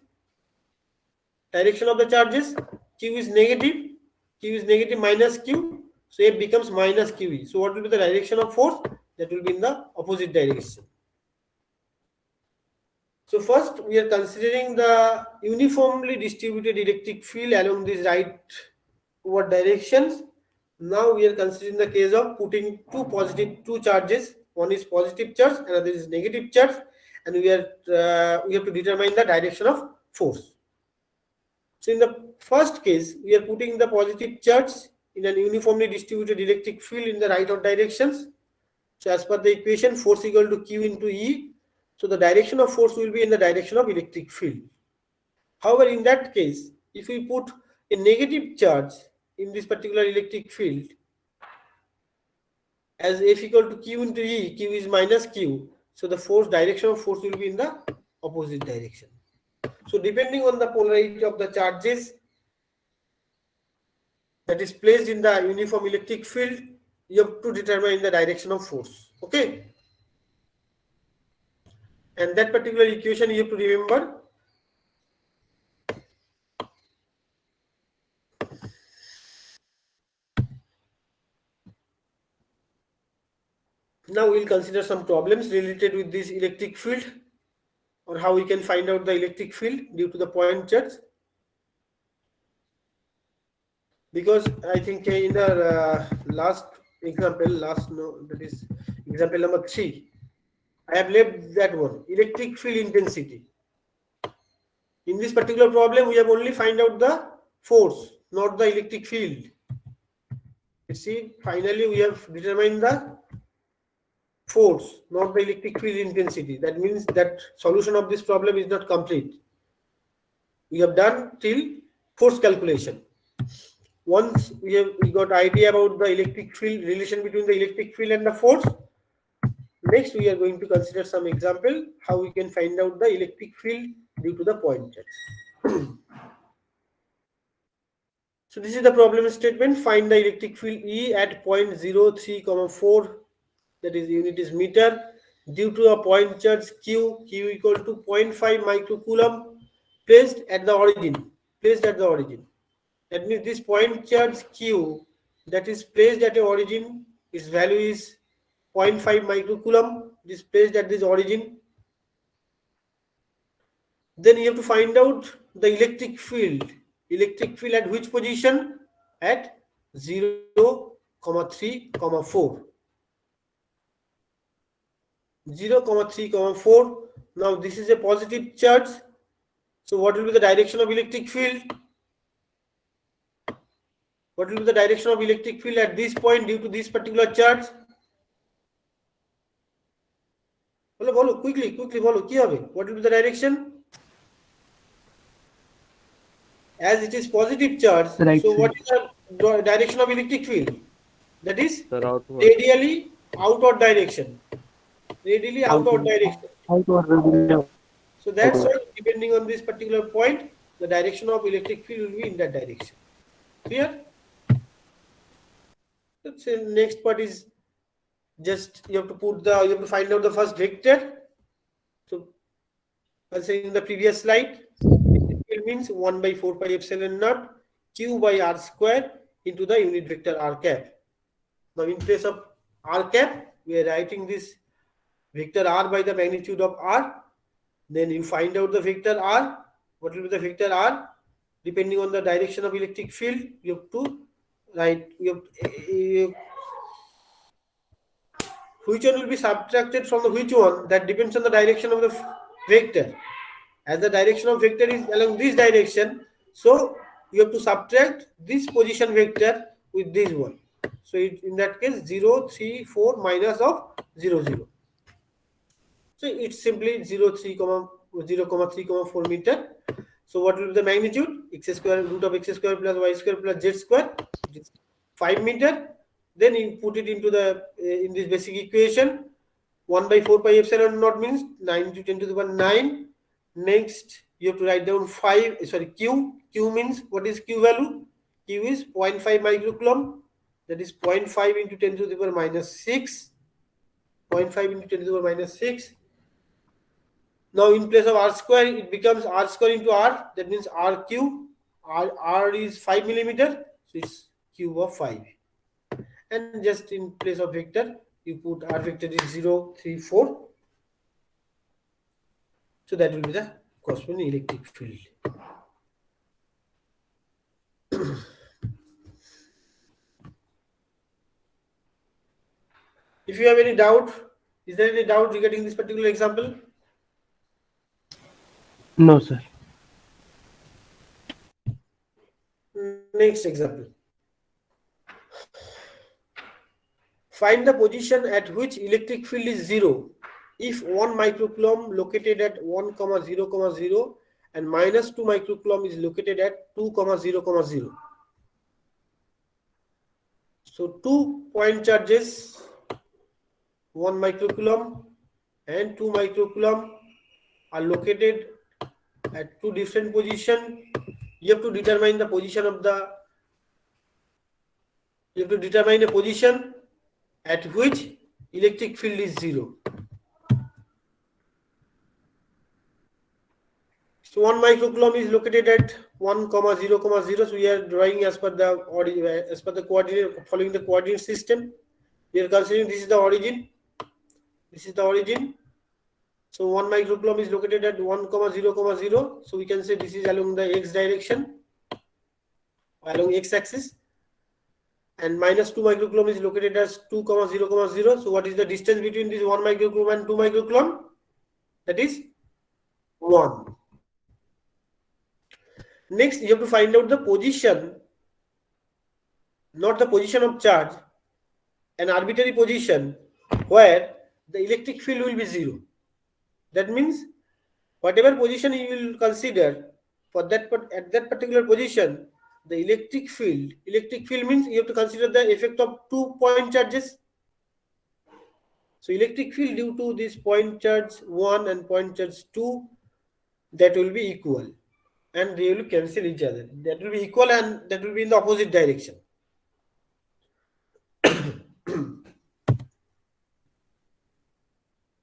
direction of the charges. Q is negative minus Q. So F becomes minus QE. So what will be the direction of force? That will be in the opposite direction. So first we are considering the uniformly distributed electric field along these rightward directions. Now we are considering the case of putting two charges. One is positive charge, another is negative charge, and we have to determine the direction of force. So in the first case, we are putting the positive charge in an uniformly distributed electric field in the rightward directions. So as per the equation, force equal to Q into E. So the direction of force will be in the direction of electric field. However, in that case, if we put a negative charge in this particular electric field, as F equal to Q into E, Q is minus Q. So the direction of force will be in the opposite direction. So depending on the polarity of the charges that is placed in the uniform electric field, you have to determine the direction of force. Okay. And that particular equation you have to remember. Now we'll consider some problems related with this electric field, or how we can find out the electric field due to the point charge. Because I think in the last example, that is example number 3, I have left that one, electric field intensity. In this particular problem, we have only find out the force, not the electric field. You see, finally we have determined the force, not the electric field intensity. That means that solution of this problem is not complete. We have done till force calculation. Once we got idea about the electric field, relation between the electric field and the force, next we are going to consider some example how we can find out the electric field due to the point charge. So this is the problem statement. Find the electric field E at point 0.03, that is unit is meter, due to a point charge Q equal to 0.5 microcoulomb placed at the origin. That means this point charge Q that is placed at the origin, its value is 0.5 microcoulomb. It is placed at this origin. Then you have to find out the electric field. Electric field at which position? At 0, 3, 4. 0, 3, 4. Now this is a positive charge. So what will be the direction of electric field? What will be the direction of electric field at this point due to this particular charge? Bolo, quickly, bolo, ki hobe? What will be the direction? As it is positive charge, Right so side. what is the direction of electric field? That is Outward. radially outward direction. So that's why, depending on this particular point, the direction of electric field will be in that direction. Clear? So next part is just you have to find out the first vector. So as in the previous slide, it means 1 by 4 pi epsilon naught Q by R square into the unit vector R cap. Now in place of R cap, we are writing this vector R by the magnitude of R. Then you find out the vector R. What will be the vector R? Depending on the direction of electric field, you have to write. Which one will be subtracted from the which one? That depends on the direction of the vector. As the direction of vector is along this direction, so you have to subtract this position vector with this one. So in that case, 0, 3, 4 minus of 0, 0. So it's simply 0, 3, 4 meter. So what will be the magnitude? X square root of x square plus y square plus z square, 5 meter. Then you put it into the in this basic equation. 1 by 4 pi epsilon naught means 9 to 10 to the power 9. Next, you have to write down Q. Q means, what is Q value? Q is 0.5 microcoulomb. That is 0.5 into 10 to the power minus 6. 0.5 into 10 to the power minus 6. Now in place of R square, it becomes R square into R. That means RQ. R is 5 millimeter, so it's cube of 5. And just in place of vector, you put R vector is 0, 3, 4. So that will be the corresponding electric field. If you have any doubt, is there any doubt regarding this particular example? No, sir. Next example. Find the position at which electric field is 0 if 1 microcoulomb located at 1, 0, 0 and minus 2 microcoulomb is located at 2, 0, 0. So 2 point charges, 1 microcoulomb and 2 microcoulomb are located at two different positions. You have to determine the position of the, you have to determine a position at which electric field is 0. So 1 microcoulomb is located at 1, 0, 0. So we are drawing as per the coordinate, following the coordinate system. We are considering this is the origin. This is the origin. So 1 microcoulomb is located at 1, 0, 0. So we can say this is along the x direction, along x-axis. And minus 2 microcoulomb is located as 2, 0, 0. So what is the distance between this 1 microcoulomb and 2 microcoulomb? That is 1. Next, you have to find out the position, not the position of charge, an arbitrary position where the electric field will be 0. That means whatever position you will consider for that, at that particular position, the electric field means you have to consider the effect of 2 point charges. So electric field due to this point charge 1 and point charge 2, that will be equal and they will cancel each other. That will be equal and that will be in the opposite direction.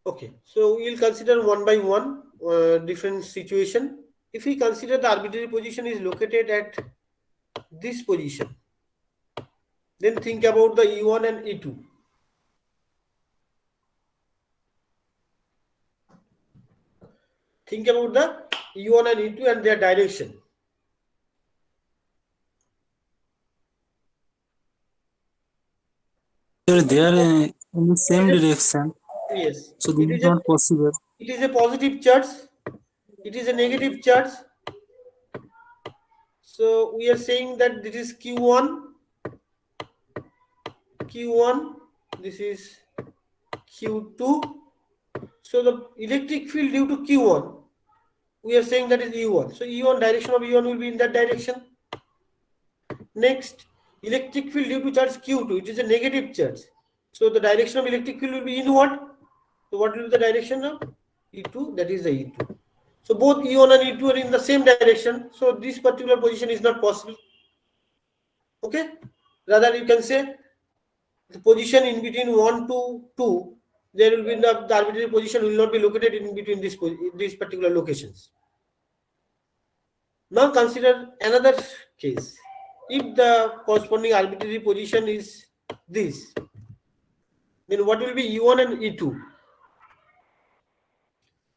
Okay, so we'll consider one by one different situation. If we consider the arbitrary position is located at this position, then think about the E1 and E2. Think about the E1 and E2 and their direction. They are in the same direction, Yes. so this is not possible. It is a positive charge. It is a negative charge. So we are saying that this is Q1. This is Q2. So the electric field due to Q1, we are saying that is E1. So E1, direction of E1 will be in that direction. Next, electric field due to charge Q2, it is a negative charge. So the direction of electric field will be inward. So what will be the direction of E2? That is the E2. So both E1 and E2 are in the same direction. So this particular position is not possible. Okay? Rather you can say the position in between 1 to 2, there will be the arbitrary position will not be located in between these particular locations. Now consider another case. If the corresponding arbitrary position is this, then what will be E1 and E2?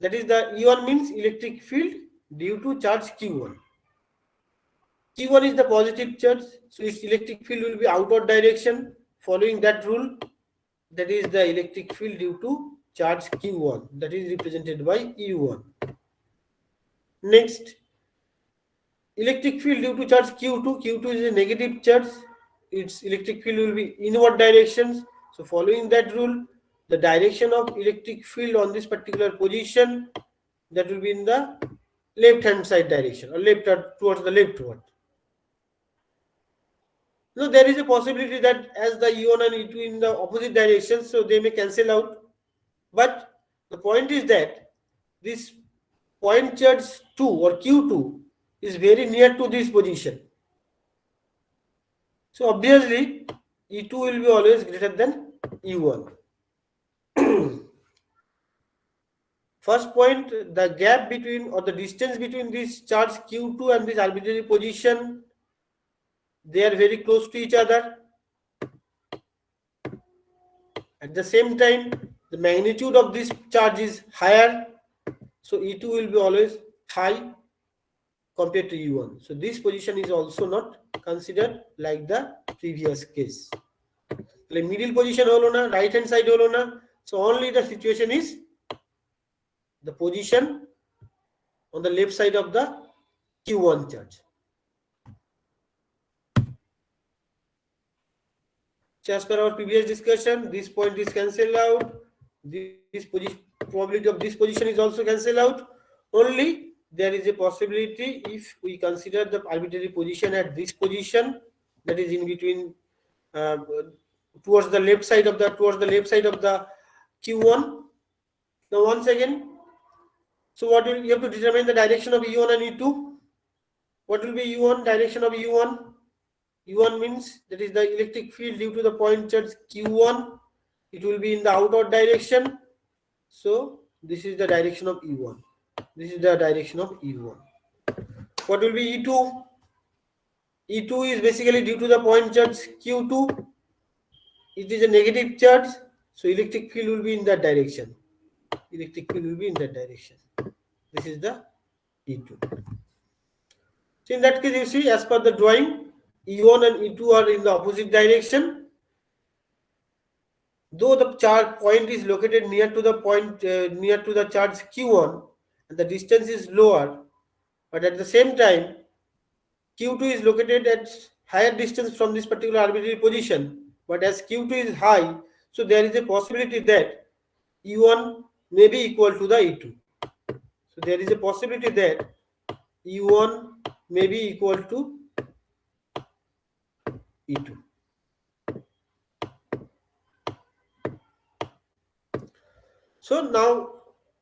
That is the E1 means electric field due to charge Q1. Q1 is the positive charge, so its electric field will be outward direction. Following that rule, that is the electric field due to charge Q1, that is represented by E1. Next, electric field due to charge Q2. Q2 is a negative charge. Its electric field will be inward directions. So following that rule, the direction of electric field on this particular position, that will be in the left hand side direction or left towards the left one. Now there is a possibility that as the E1 and E2 in the opposite directions, so they may cancel out. But the point is that this point charge 2 or Q2 is very near to this position. So obviously E2 will be always greater than E1. First point, the gap between or the distance between this charge Q2 and this arbitrary position, they are very close to each other. At the same time, the magnitude of this charge is higher, so E2 will be always high compared to E1. So this position is also not considered like the previous case. Like middle position holo na, right hand side holo na. So only the situation is the position on the left side of the Q1 charge. So as per our previous discussion, this point is cancelled out. This position, probability of this position is also cancelled out. Only there is a possibility if we consider the arbitrary position at this position, that is in between, towards the left side of the Q1. Now once again, so what will you have to determine the direction of E1 and E2? What will be E1? Direction of E1? E1 means that is the electric field due to the point charge Q1. It will be in the outward direction. So this is the direction of E1. This is the direction of E1. What will be E2? E2 is basically due to the point charge Q2. It is a negative charge. So electric field will be in that direction. Electric field will be in that direction. This is the E2. So in that case, you see, as per the drawing, E1 and E2 are in the opposite direction. Though the charge point is located near to the point near to the charge Q1 and the distance is lower, but at the same time Q2 is located at higher distance from this particular arbitrary position, but as Q2 is high, so there is a possibility that E1 may be equal to the E2. So there is a possibility that E1 may be equal to E2. So now,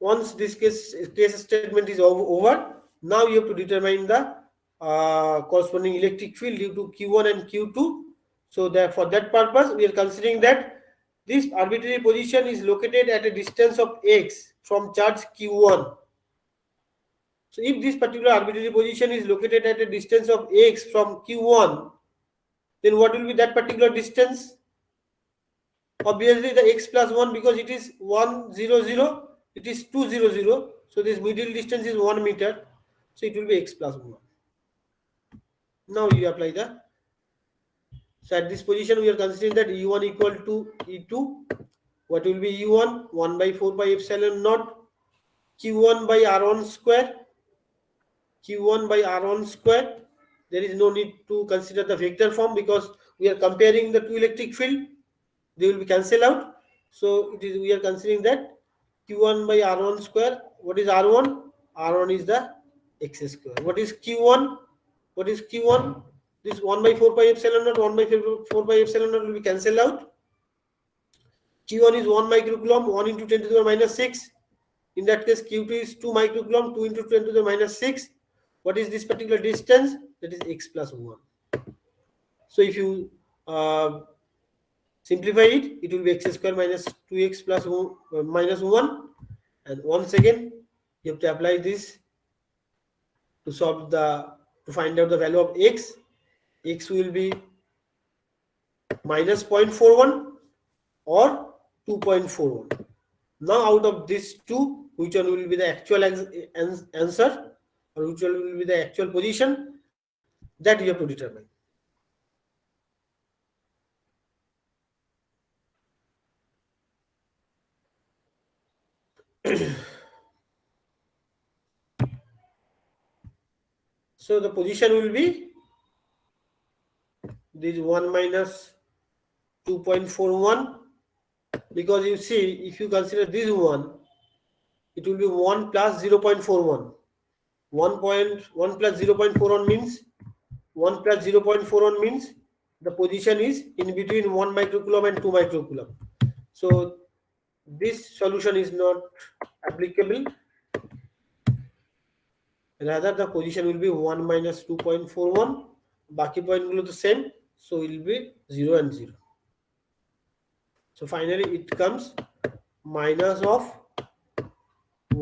once this case statement is over, now you have to determine the corresponding electric field due to Q1 and Q2. So that for that purpose, we are considering that this arbitrary position is located at a distance of x from charge Q1. So if this particular arbitrary position is located at a distance of x from Q1, then what will be that particular distance? Obviously the x plus 1, because it is 1 0 0, it is 2 0 0, so this middle distance is 1 meter, so it will be x plus 1. Now you apply the, so at this position we are considering that E1 equal to E2. What will be E1? 1 by 4 pi epsilon naught Q1 by R1 square. Q1 by R1 square. There is no need to consider the vector form because we are comparing the two electric field. They will be cancelled out. So it is, we are considering that Q1 by R1 square. What is R1? R1 is the x square. What is Q1? What is Q1? This 1 by 4 pi epsilon naught, 1 by 4 pi epsilon naught will be cancelled out. Q1 is 1 microcoulomb, 1 into 10 to the minus 6. In that case, Q2 is 2 microcoulomb, 2 into 10 to the minus 6. What is this particular distance? That is x plus 1. So if you simplify it, it will be x square minus 2x plus 1, minus 1. And once again, you have to apply this to solve to find out the value of x. X will be minus 0.41 or 2.41. Now out of these two, which one will be the actual answer or which one will be the actual position, that you have to determine. So the position will be this 1 minus 2.41, because you see, if you consider this one, it will be 1 plus 0.41. 1 plus 0.41 means 1 plus 0.41 means the position is in between 1 microcoulomb and 2 microcoulomb. So this solution is not applicable. Rather, the position will be 1 minus 2.41. Baki point will be the same. So it will be 0 and 0. So finally it comes minus of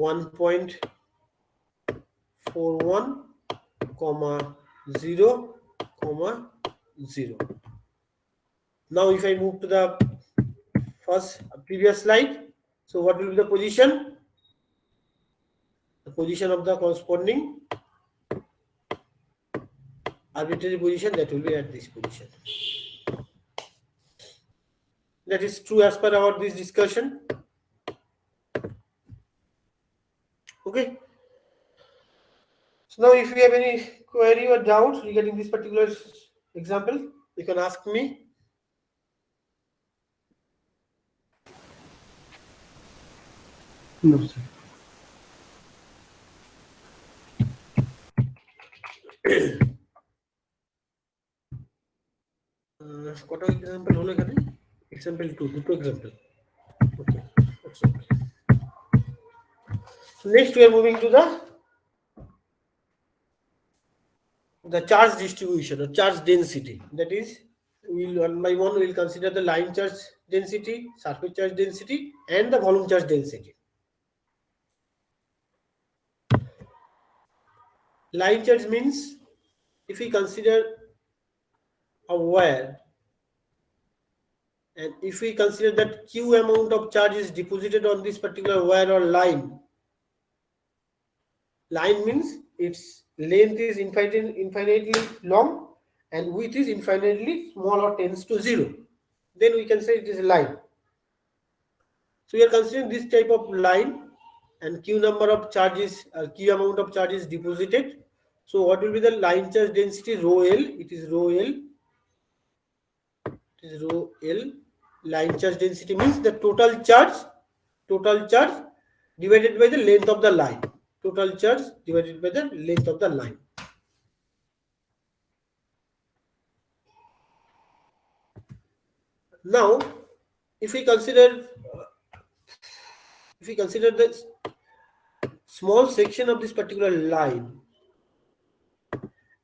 1.41, 0, 0. Now if I move to the previous slide, so what will be the position? The position of the corresponding arbitrary position, that will be at this position. That is true as per our this discussion. Okay. So now if you have any query or doubt regarding this particular example, you can ask me. No, sir. কত example হলো এখানে? Example 2, দুটো example. Okay, that's okay. So next we are moving to the charge distribution or charge density. That is, we'll one by one we'll consider the line charge density, surface charge density, and the volume charge density. Line charge means if we consider a wire, and if we consider that q amount of charge is deposited on this particular wire or line. Line means its length is infinitely long and width is infinitely small or tends to 0. Then we can say it is a line. So we are considering this type of line, and q number of charges, q amount of charges deposited. So what will be the line charge density? Rho L. It is rho L. It is rho L. Line charge density means the total charge divided by the length of the line. Total charge divided by the length of the line. Now, if we consider the small section of this particular line,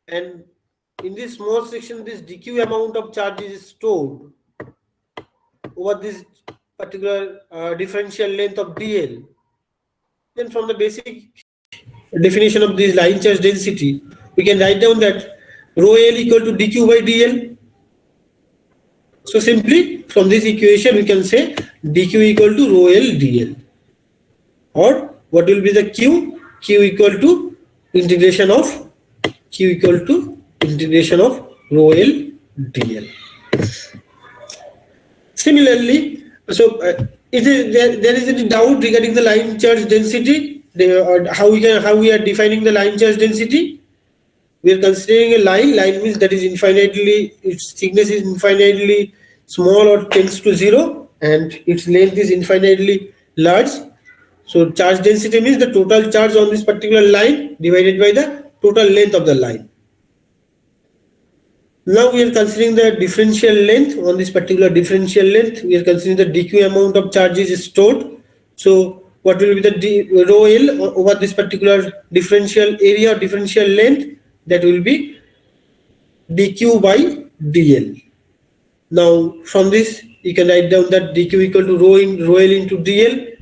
and in this small section this dq amount of charge is stored over this particular differential length of dl, then from the basic definition of this line charge density, we can write down that rho L equal to dq by dl. So simply from this equation we can say dq equal to rho L dl, or what will be the q equal to integration of rho L dl. Similarly, so there is any doubt regarding the line charge density? How we are defining the line charge density? We are considering a line. Line means that is its thickness is infinitely small or tends to 0, and its length is infinitely large. So charge density means the total charge on this particular line divided by the total length of the line. Now we are considering the differential length. On this particular differential length, we are considering the dq amount of charges is stored. So what will be the rho L over this particular differential area or differential length? That will be dq by dl. Now from this you can write down that dq equal to rho L into dl.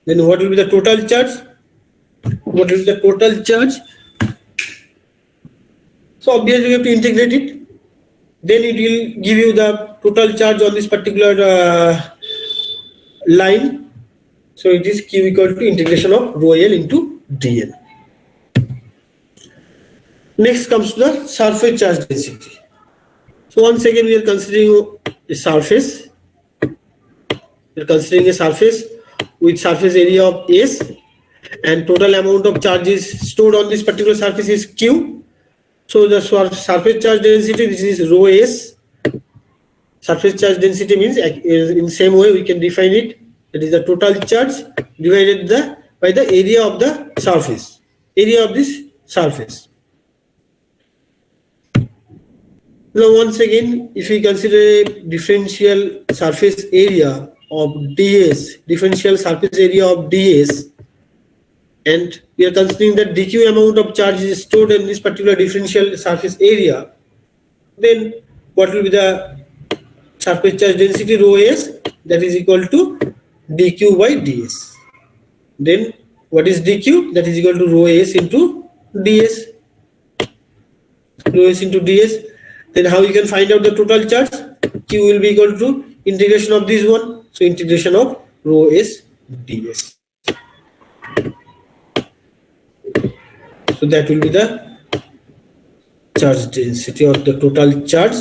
Then what will be the total charge? So obviously we have to integrate it. Then it will give you the total charge on this particular line. So it is q equal to integration of rho L into dl. Next comes to the surface charge density. So once again we are considering a surface. We are considering a surface with surface area of S, and total amount of charges stored on this particular surface is q. So the surface charge density, this is rho S. Surface charge density means in same way we can define it. That is the total charge divided by the area of the surface. Area of this surface. Now once again, if we consider a differential surface area of ds, and we are considering that dq amount of charge is stored in this particular differential surface area, then what will be the surface charge density? Rho S, that is equal to dq by ds. Then what is dq? That is equal to rho s into ds. Rho s into ds. Then how you can find out the total charge? Q will be equal to integration of this one. So integration of rho s ds. So that will be the charge density or the total charge.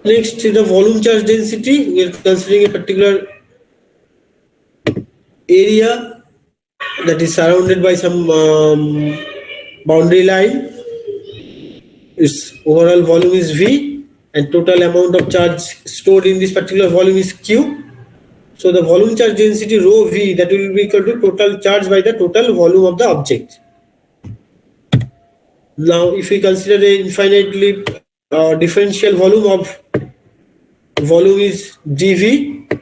Next is the volume charge density. We are considering a particular area that is surrounded by some boundary line. Its overall volume is V and total amount of charge stored in this particular volume is Q. So the volume charge density rho V, that will be equal to total charge by the total volume of the object. Now if we consider a infinitely differential volume is dV,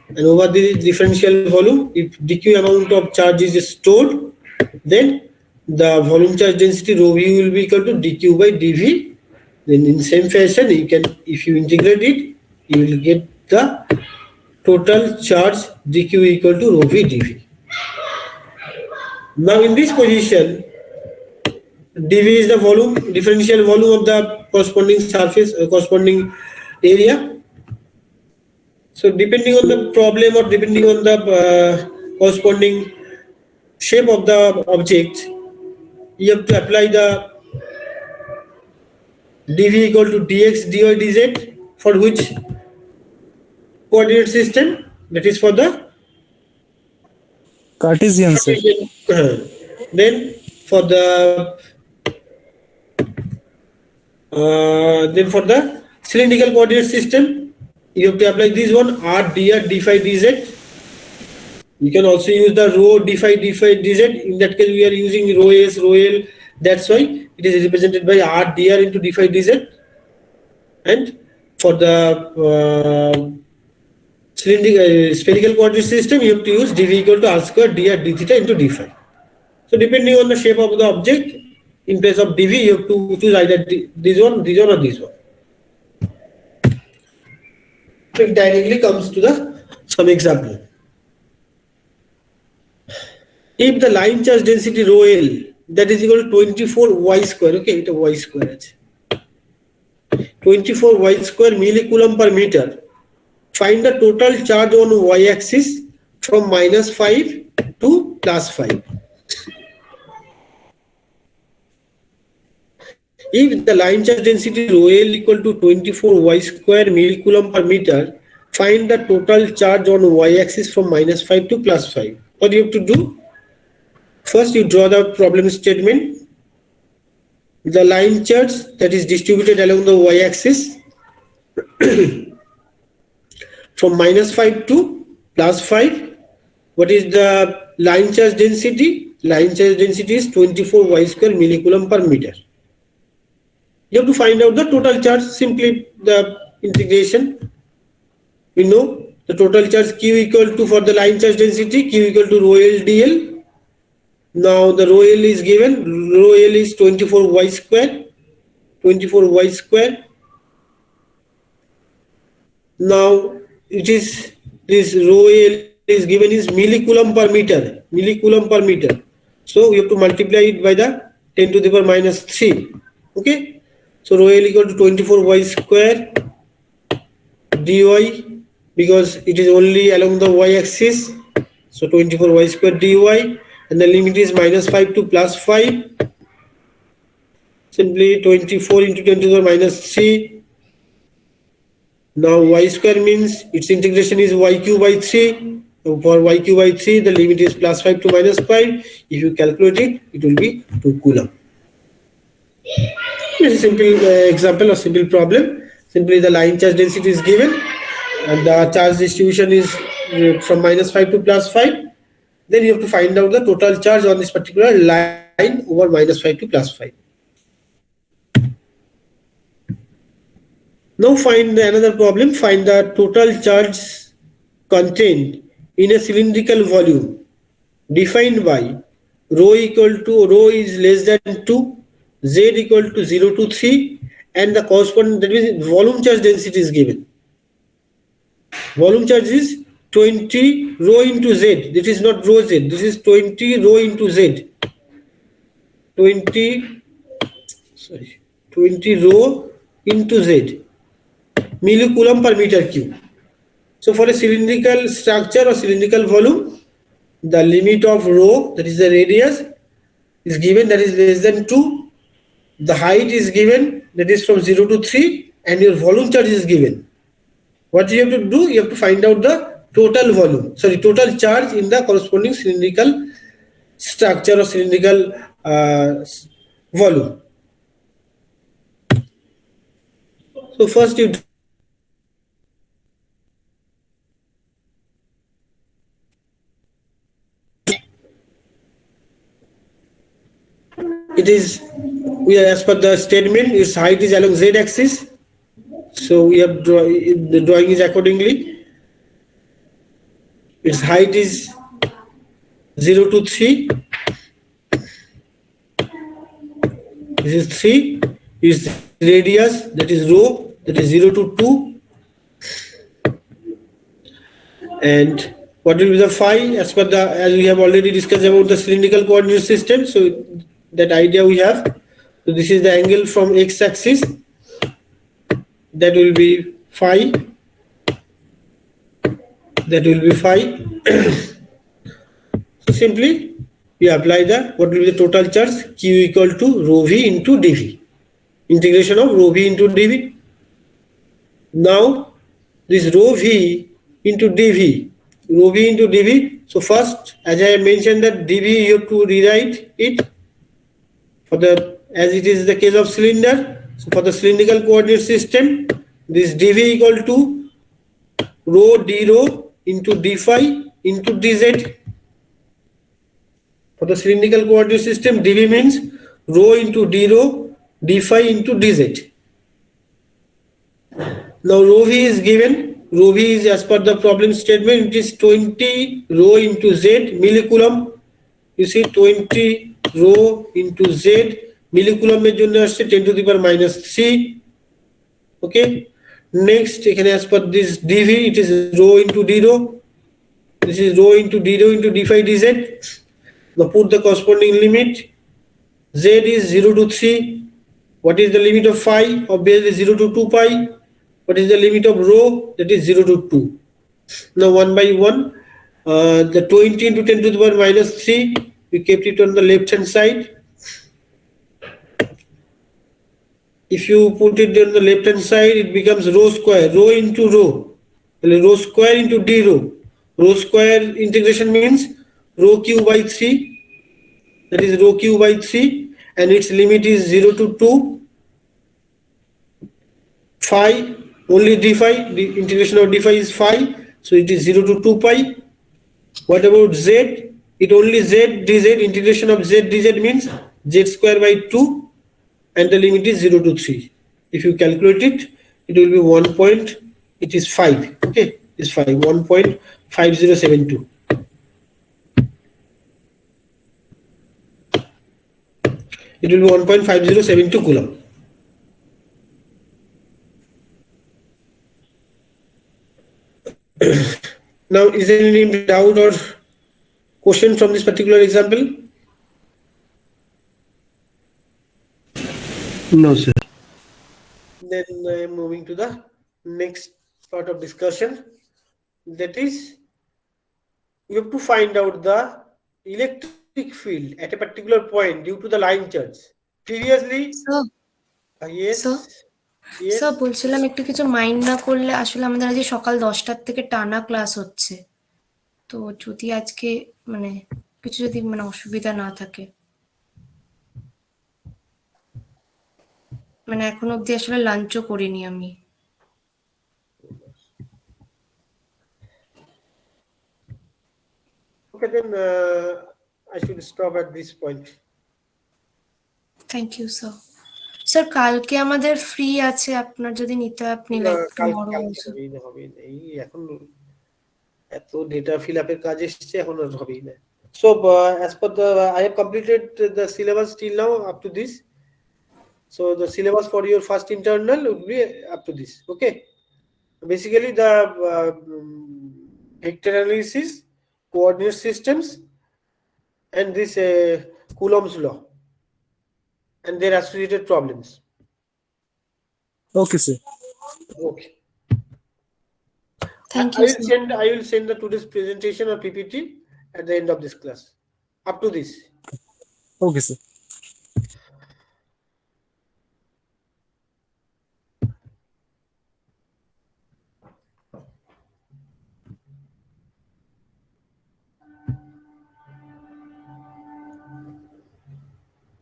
and over the differential volume, if dq amount of charge is stored, then the volume charge density rho V will be equal to dq by dV. Then in same fashion, you can, if you integrate it, you will get the total charge dq equal to rho V dV. Now in this position, dV is the volume, differential volume of the corresponding surface, corresponding area. So depending on the problem or depending on the corresponding shape of the object, you have to apply the dV equal to dx dy dz for which coordinate system? That is for the Cartesian, sir. Then for the cylindrical coordinate system, you have to apply this one r dr d phi dz. You can also use the rho d phi dz. In that case, we are using rho s, rho l. That's why it is represented by r dr into d phi dz. And for the cylindrical spherical coordinate system, you have to use dv equal to r square dr d theta into d phi. So depending on the shape of the object, in place of dv, you have to choose either this one, or this one. So it directly comes to some example. If the line charge density rho L, that is equal to 24 y square, okay, it y square is 24 y square millicoulomb per meter. Find the total charge on y axis from -5 to +5. If the line charge density rho L equal to 24 y square millicoulomb per meter, find the total charge on y axis from -5 to +5. What do you have to do? First, you draw the problem statement. The line charge that is distributed along the y axis from -5 to +5. What is the line charge density? Line charge density is 24 y square millicoulomb per meter. You have to find out the total charge, simply the integration. We know the total charge Q equal to, for the line charge density, Q equal to rho L dl. Now the rho L is given, rho L is 24 y square, 24 y square. Now it is, this rho L is given is millicoulomb per meter, millicoulomb per meter. So we have to multiply it by the 10 to the power -3. Okay. So rho L equal to 24 y square dy, because it is only along the y axis. So 24 y square dy, and the limit is -5 to +5. Simply 24 into 10 to the power -3. Now y square means its integration is yq by 3. For yq by 3, the limit is +5 to -5. If you calculate it, it will be 2 coulomb. This is a simple example or simple problem. Simply the line charge density is given and the charge distribution is from -5 to +5. Then you have to find out the total charge on this particular line over -5 to +5. Now find another problem. Find the total charge contained in a cylindrical volume defined by rho equal to, rho is less than 2, Z equal to 0 to 3, and the corresponding, that means volume charge density is given. Volume charge is 20 rho into Z. This is not rho Z. This is 20 rho into Z. 20 rho into Z. Millicoulomb per meter cube. So for a cylindrical structure or cylindrical volume, the limit of rho, that is the radius, is given, that is less than 2. The height is given, that is from 0 to 3, and your volume charge is given. What you have to do, you have to find out the total volume, total charge in the corresponding cylindrical structure or cylindrical volume. So first you as per the statement, its height is along Z axis. So we have the drawing is accordingly. Its height is 0 to 3. This is 3. Its radius, that is rho, that is 0 to 2. And what will be the phi? As we have already discussed about the cylindrical coordinate system. So that idea we have. So this is the angle from x axis. That will be phi. That will be phi. So simply we apply what will be the total charge? Q equal to rho v into dv. Integration of rho v into dv. Now this rho v into dv. Rho v into dv. So first, as I have mentioned, that dv you have to rewrite it as it is the case of cylinder. So for the cylindrical coordinate system, this dv equal to rho d rho into d phi into dz. For the cylindrical coordinate system, dv means rho into d rho, d phi into dz. Now rho v is given. Rho v is, as per the problem statement, it is 20 rho into z millicoulomb. You see 20 rho into z millicoulomb এর জন্য আসছে 10 to the power minus 3. Okay. Next, as per this dv, it is rho into d rho. This is rho into d rho into d phi dz. Now put the corresponding limit. Z is 0 to 3. What is the limit of phi? Obviously 0 to 2 pi. What is the limit of rho? That is 0 to 2. Now one by one, the 20 into 10 to the power minus 3, we kept it on the left hand side. If you put it on the left hand side, it becomes rho square, rho into rho, rho square into d rho. Rho square integration means rho q by 3, that is rho q by 3, and its limit is 0 to 2. Phi, only d phi, the integration of d phi is phi, so it is 0 to 2 pi. What about z? It only z dz, integration of z dz means z square by 2, and the limit is 0 to 3. If you calculate it, it will be 1 point, it is 5. Okay, it's 5, 1.5072. It will be 1.5072 coulomb. Now, is there any doubt or question from this particular example? No, sir. Then I am moving to the next part of discussion. That is, you have to find out the electric field at a particular point due to the line charge. Previously, Sir, yes, Sir? yes. Sir বলছিলাম একটু কিছু mind না করলে আসলে আমাদের আজকে সকাল 10টার থেকে টানা ক্লাস হচ্ছে, তো যদি আজকে কিছু যদি অসুবিধা না থাকে, এখন অবধি আসলে লাঞ্চও করিনি আমি। Okay, then I should stop at this point. Thank you sir. Sir কালকে আমাদের ফ্রি আছে, আপনার যদি নিতে আপনি হবে এই এখন এত ডেটা ফিল আপের কাজ এসেছে, এখন আর হবেই না। So as per I have completed the syllabus till now up to this. So the syllabus for your first internal would be up to this. Okay. Basically, the vector analysis, coordinate systems, and this Coulomb's law and their associated problems. Okay, sir. Okay. Thank I you, will sir. send. I will send the today's presentation or PPT at the end of this class. Up to this. Okay, sir.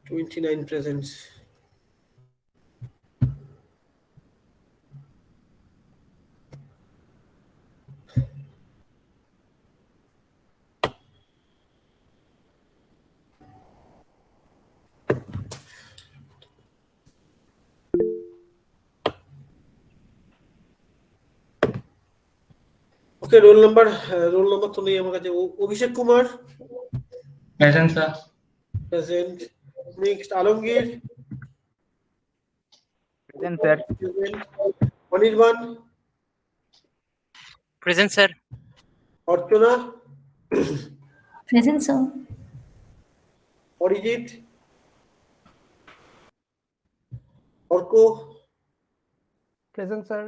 $29 presents. Okay, roll number তো নেই আমার কাছে। অভিষেক Kumar Present, sir. present. Next Alamgir Present, sir. present. Anirban Present, sir. Archana Present, sir. Orijit Orko Present, sir.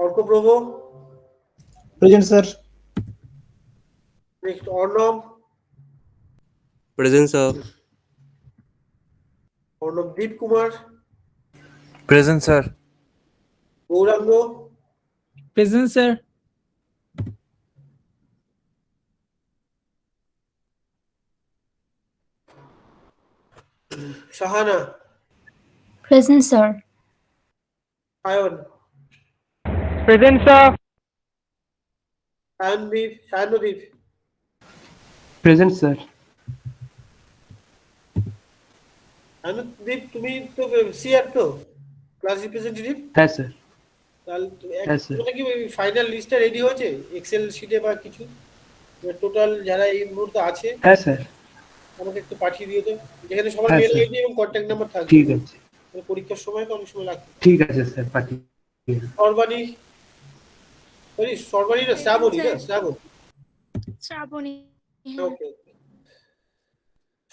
Orko Provo. Present, sir. Next Arnab Present, sir. Arnab Deep Kumar Present, sir. Gaurango Present, sir. Shahana Present, sir. Sayan Present, sir. Sayandeep Present, sir. Sayandeep তুমি তো CR তো class representative হ্যাঁ sir. তাহলে Yes, sir. তোমরা কি final লিস্টটা ready হয়েছে Excel শিটে বা কিছু টোটাল যারা এই মুহূর্তে আছে হ্যাঁ স্যার, আমাকে একটু পাঠিয়ে দিও তো যেখানে সবার হ্যাঁ, মেল sir. আইডি এবং কন্ট্যাক্ট নাম্বার থাকবে ঠিক আছে, পরীক্ষার সময় তো অনেক সময় লাগবে ঠিক আছে স্যার, পাঠিয়ে সর্বাণী সর্বাণী না শ্রাবণী না শ্রাবণ শ্রাবণী। ওকে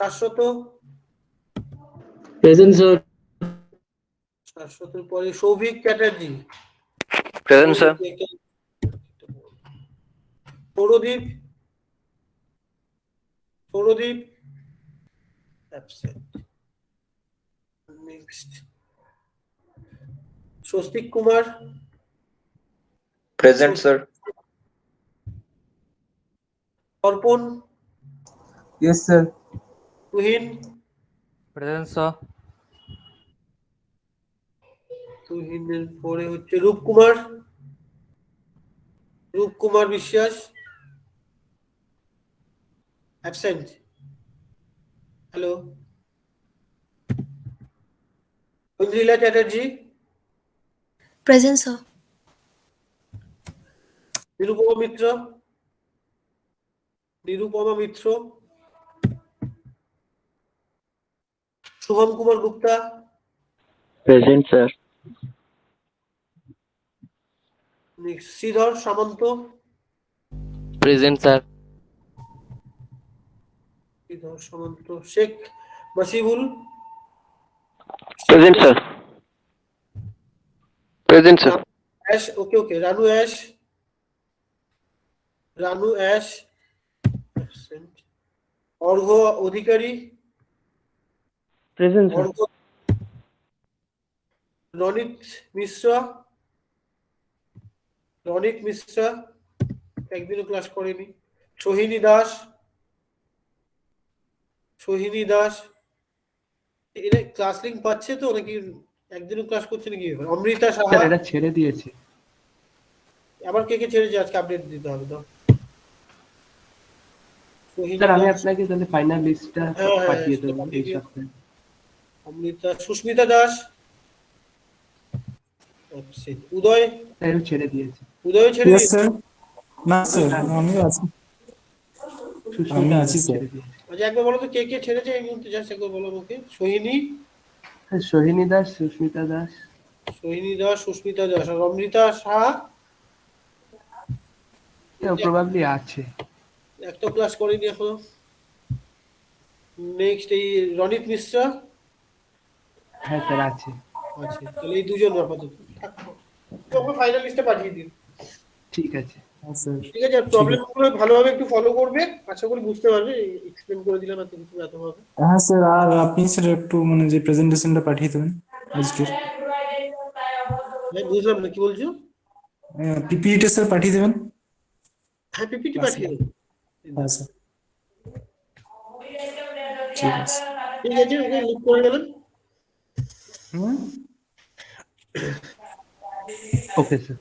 শাশ্বত Present, sir. শাশ্বতের পরে Souvik Chatterjee Present, sir. Sourodip absent. Next Swastik Kumar Present, sir. অর্পণ Yes, sir. Tuhin Present, sir. তুহিনের পরে হচ্ছে Rupkumar Biswas absent hello Aindrila Chatterjee Present, sir. Nirupama Mitra Shubham Kumar Gupta Present, sir. Sridhar Samanta Present, sir. Sheikh Masibul Present, sir. Present, sir. Ash okay Ranu Ash absent. Arghya Adhikari Present, sir. Ranit Mishra একদিনও ক্লাস করেনি সোহিনী দাস এরা ক্লাস লিঙ্ক পাচ্ছে তো নাকি একদিনও ক্লাস করছে নাকি অমৃতা সাহা স্যার, এটা ছেড়ে দিয়েছে। আবার কে ছেড়েছে আজকে আপডেট দিতে হবে তো সোহিনী স্যার, আমি দাস, আপনাকে তাহলে ফাইনাল লিস্টটা হ্যাঁ, পাঠিয়ে দেবো পাঠিয়ে এই দিও। সপ্তাহে। অমৃতা সুস্মিতা দাস উদয় স্যার, এটা ছেড়ে দিয়েছে। ছেড়ে Yes, দিয়েছে? sir. না, sir. আমিও আছি। সুস্মিতা আমি দাস আছি স্যার। ছেড়ে দিয়েছে। আচ্ছা একবার বলো তো কে কে ছেড়েছে এই মুহূর্তে, জাস্ট একবার বলো ওকে। সোহিনী, হ্যাঁ, সোহিনী দাস, সুস্মিতা দাস, সোহিনী দাস, সুস্মিতা দাস আর অমৃতা সাহা প্রবাবলি আছে। একটা ক্লাস করেনি এখনো। নেক্সট এই রনিত মিশ্রা হ্যাঁ স্যার আছে। আছে, তাহলে এই দুজন আপাতত থাকবো। ফাইনাল লিস্টে পাঠিয়ে দিন। ঠিক আছে। হ্যাঁ স্যার। ঠিক আছে, প্রবলেম গুলো ভালোভাবে একটু ফলো করবে, আশা করি বুঝতে পারবে। এক্সপ্লেন করে দিলাম এত কিছু এতভাবে। হ্যাঁ স্যার, আর আপনি স্যার একটু মানে যে প্রেজেন্টেশনটা পাঠিয়ে দেবেন আজকের, হ্যাঁ বুঝলাম না কি বলছো। পিপিটি স্যার পাঠিয়ে দেবেন। হ্যাঁ পিপিটি পাঠিয়ে দেবো। হ্যাঁ স্যার, ঠিক আছে। ঠিক আছে, ওকে লিখ করে গেলাম। হুম। Okay sir.